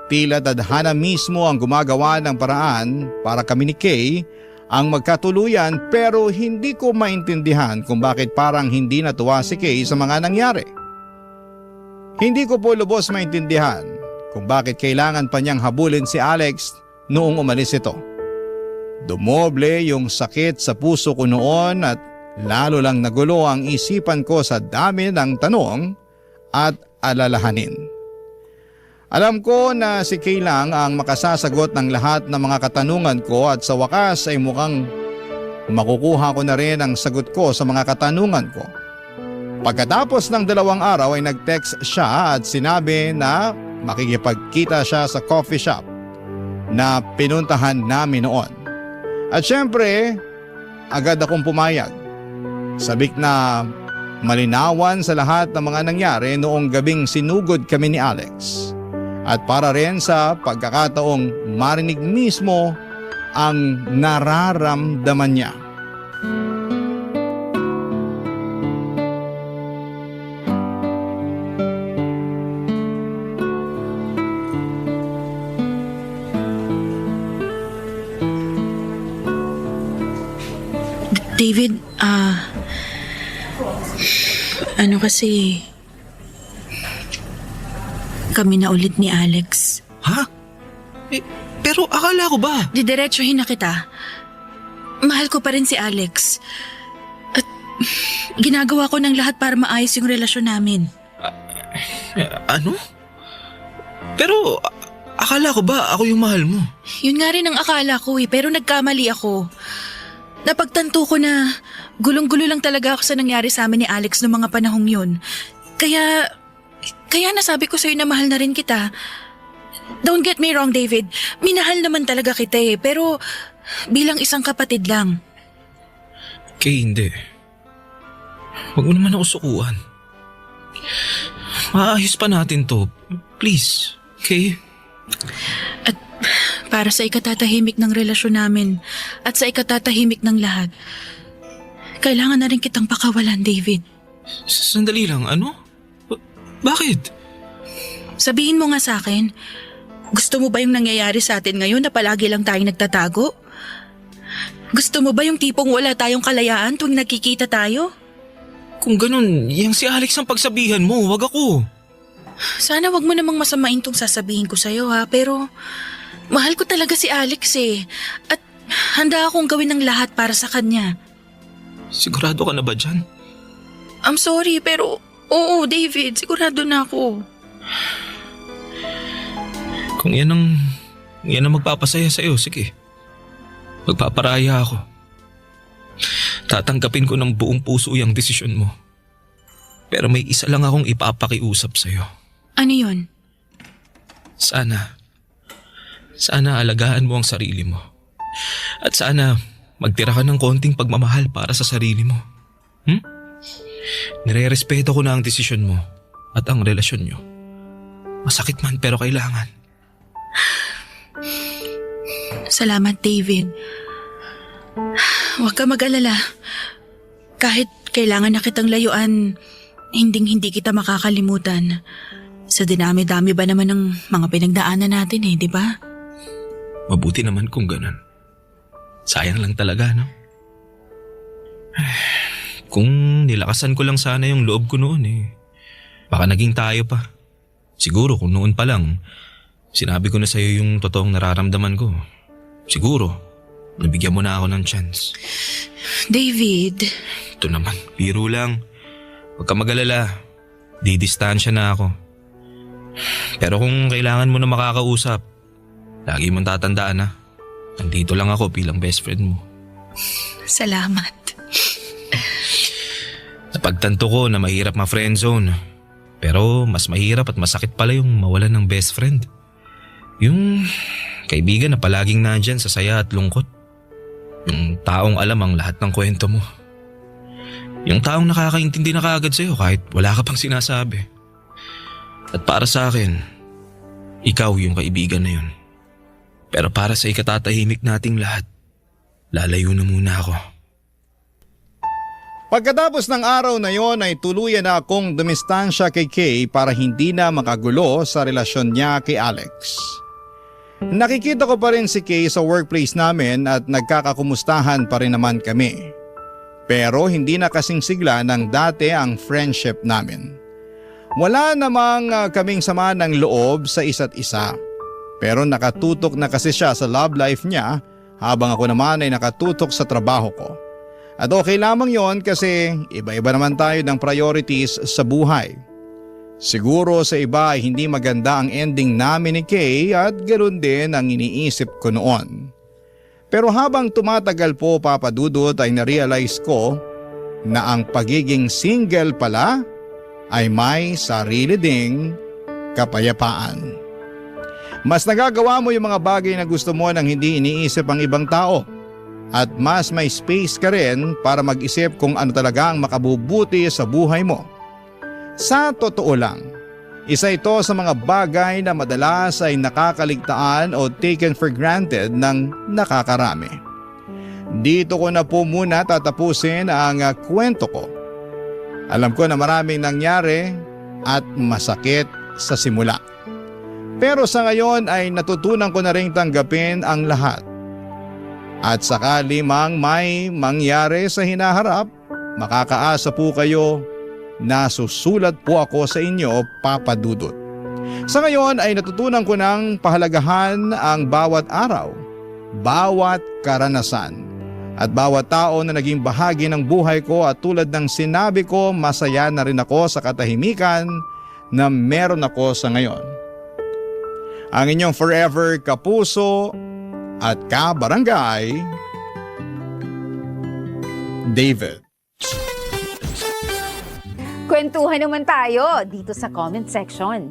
Tila tadhana mismo ang gumagawa ng paraan para kami ni Kay ang magkatuluyan pero hindi ko maintindihan kung bakit parang hindi natuwa si Kay sa mga nangyari. Hindi ko po lubos maintindihan kung bakit kailangan pa niyang habulin si Alex noong umalis ito. Dumoble yung sakit sa puso ko noon at lalo lang nagulo ang isipan ko sa dami ng tanong at alalahanin. Alam ko na si Kay lang ang makasasagot ng lahat ng mga katanungan ko at sa wakas ay mukhang makukuha ko na rin ang sagot ko sa mga katanungan ko. Pagkatapos ng 2 araw ay nag-text siya at sinabi na makikipagkita siya sa coffee shop. na pinuntahan namin noon. At syempre, agad akong pumayag. Sabik na malinawan sa lahat ng mga nangyari noong gabing sinugod kami ni Alex. At para rin sa pagkakataong marinig mismo ang nararamdaman niya. David, ano kasi, kami na ulit ni Alex. Ha? Pero akala ko ba? Didiretsuhin na kita. Mahal ko pa rin si Alex. At ginagawa ko ng lahat para maayos yung relasyon namin. Ano? Pero akala ko ba ako yung mahal mo? Yun nga rin ang akala ko pero nagkamali ako. Napagtanto ko na gulong-gulo lang talaga ako sa nangyari sa amin ni Alex noong mga panahong yun. Kaya nasabi ko sa'yo na mahal na rin kita. Don't get me wrong, David. Minahal naman talaga kita pero bilang isang kapatid lang. Kay, hindi. Huwag mo naman ako sukuan. Maayos pa natin to. Please, okay? At para sa ikatatahimik ng relasyon namin at sa ikatatahimik ng lahat, kailangan na rin kitang pakawalan, David. Sandali lang, ano? Bakit? Sabihin mo nga sa akin, gusto mo ba yung nangyayari sa atin ngayon na palagi lang tayong nagtatago? Gusto mo ba yung tipong wala tayong kalayaan tuwing nagkikita tayo? Kung ganun, yung si Alex ang pagsabihan mo, wag ako. Sana wag mo namang masamain tong sasabihin ko sa'yo pero mahal ko talaga si Alex at handa akong gawin ng lahat para sa kanya. Sigurado ka na ba dyan? I'm sorry pero oo, David, sigurado na ako. Kung yan ang magpapasaya sa'yo, sige. Magpaparaya ako. Tatanggapin ko ng buong puso yung desisyon mo. Pero may isa lang akong ipapakiusap sa'yo. Ano yun? Sana alagaan mo ang sarili mo. At sana magtira ka ng konting pagmamahal para sa sarili mo. Nire-respeto ko na ang desisyon mo at ang relasyon nyo. Masakit man pero kailangan. Salamat, David. Huwag ka mag-alala. Kahit kailangan na kitang layuan, hindi kita makakalimutan. Sa dinami-dami ba naman ng mga pinagdaanan natin di ba? Mabuti naman kung ganun. Sayang lang talaga, no? Kung nilakasan ko lang sana yung loob ko noon baka naging tayo pa. Siguro kung noon pa lang, sinabi ko na sa'yo yung totoong nararamdaman ko. Siguro, nabigyan mo na ako ng chance. David. Ito naman, biro lang. Huwag ka mag-alala. Didistansya na ako. Pero kung kailangan mo na makakausap, lagi mong tatandaan nandito lang ako bilang best friend mo. Salamat. Napagtanto ko na mahirap ma-friendzone. Pero mas mahirap at masakit pala yung mawalan ng best friend. Yung kaibigan na palaging nandyan sa saya at lungkot. Yung taong alam ang lahat ng kwento mo. Yung taong nakakaintindi na kaagad sa'yo kahit wala ka pang sinasabi. At para sa akin, ikaw yung kaibigan na yun. Pero para sa ikatatahimik nating lahat, lalayo na muna ako. Pagkatapos ng araw na yon ay tuluyan na akong dumistansya kay Kay para hindi na makagulo sa relasyon niya kay Alex. Nakikita ko pa rin si Kay sa workplace namin at nagkakakumustahan pa rin naman kami. Pero hindi na kasing sigla ng dati ang friendship namin. Wala namang kaming sama ng loob sa isa't isa. Pero nakatutok na kasi siya sa love life niya habang ako naman ay nakatutok sa trabaho ko. At okay lamang yon kasi iba-iba naman tayo ng priorities sa buhay. Siguro sa iba ay hindi maganda ang ending namin ni Kay at ganoon din ang iniisip ko noon. Pero habang tumatagal po papadudot ay narealize ko na ang pagiging single pala ay may sarili ding kapayapaan. Mas nagagawa mo yung mga bagay na gusto mo nang hindi iniisip ang ibang tao. At mas may space ka rin para mag-isip kung ano talaga ang makabubuti sa buhay mo. Sa totoo lang, isa ito sa mga bagay na madalas ay nakakaligtaan o taken for granted ng nakakarami. Dito ko na po muna tatapusin ang kwento ko. Alam ko na maraming nangyari at masakit sa simula. Pero sa ngayon ay natutunan ko na ring tanggapin ang lahat. At sakali mang may mangyari sa hinaharap, makakaasa po kayo na susulat po ako sa inyo, Papa Dudut. Sa ngayon ay natutunan ko ng pahalagahan ang bawat araw, bawat karanasan, at bawat tao na naging bahagi ng buhay ko, at tulad ng sinabi ko, masaya na rin ako sa katahimikan na meron ako sa ngayon. Ang inyong forever kapuso at kabarangay, David. Kwentuhan naman tayo dito sa comment section.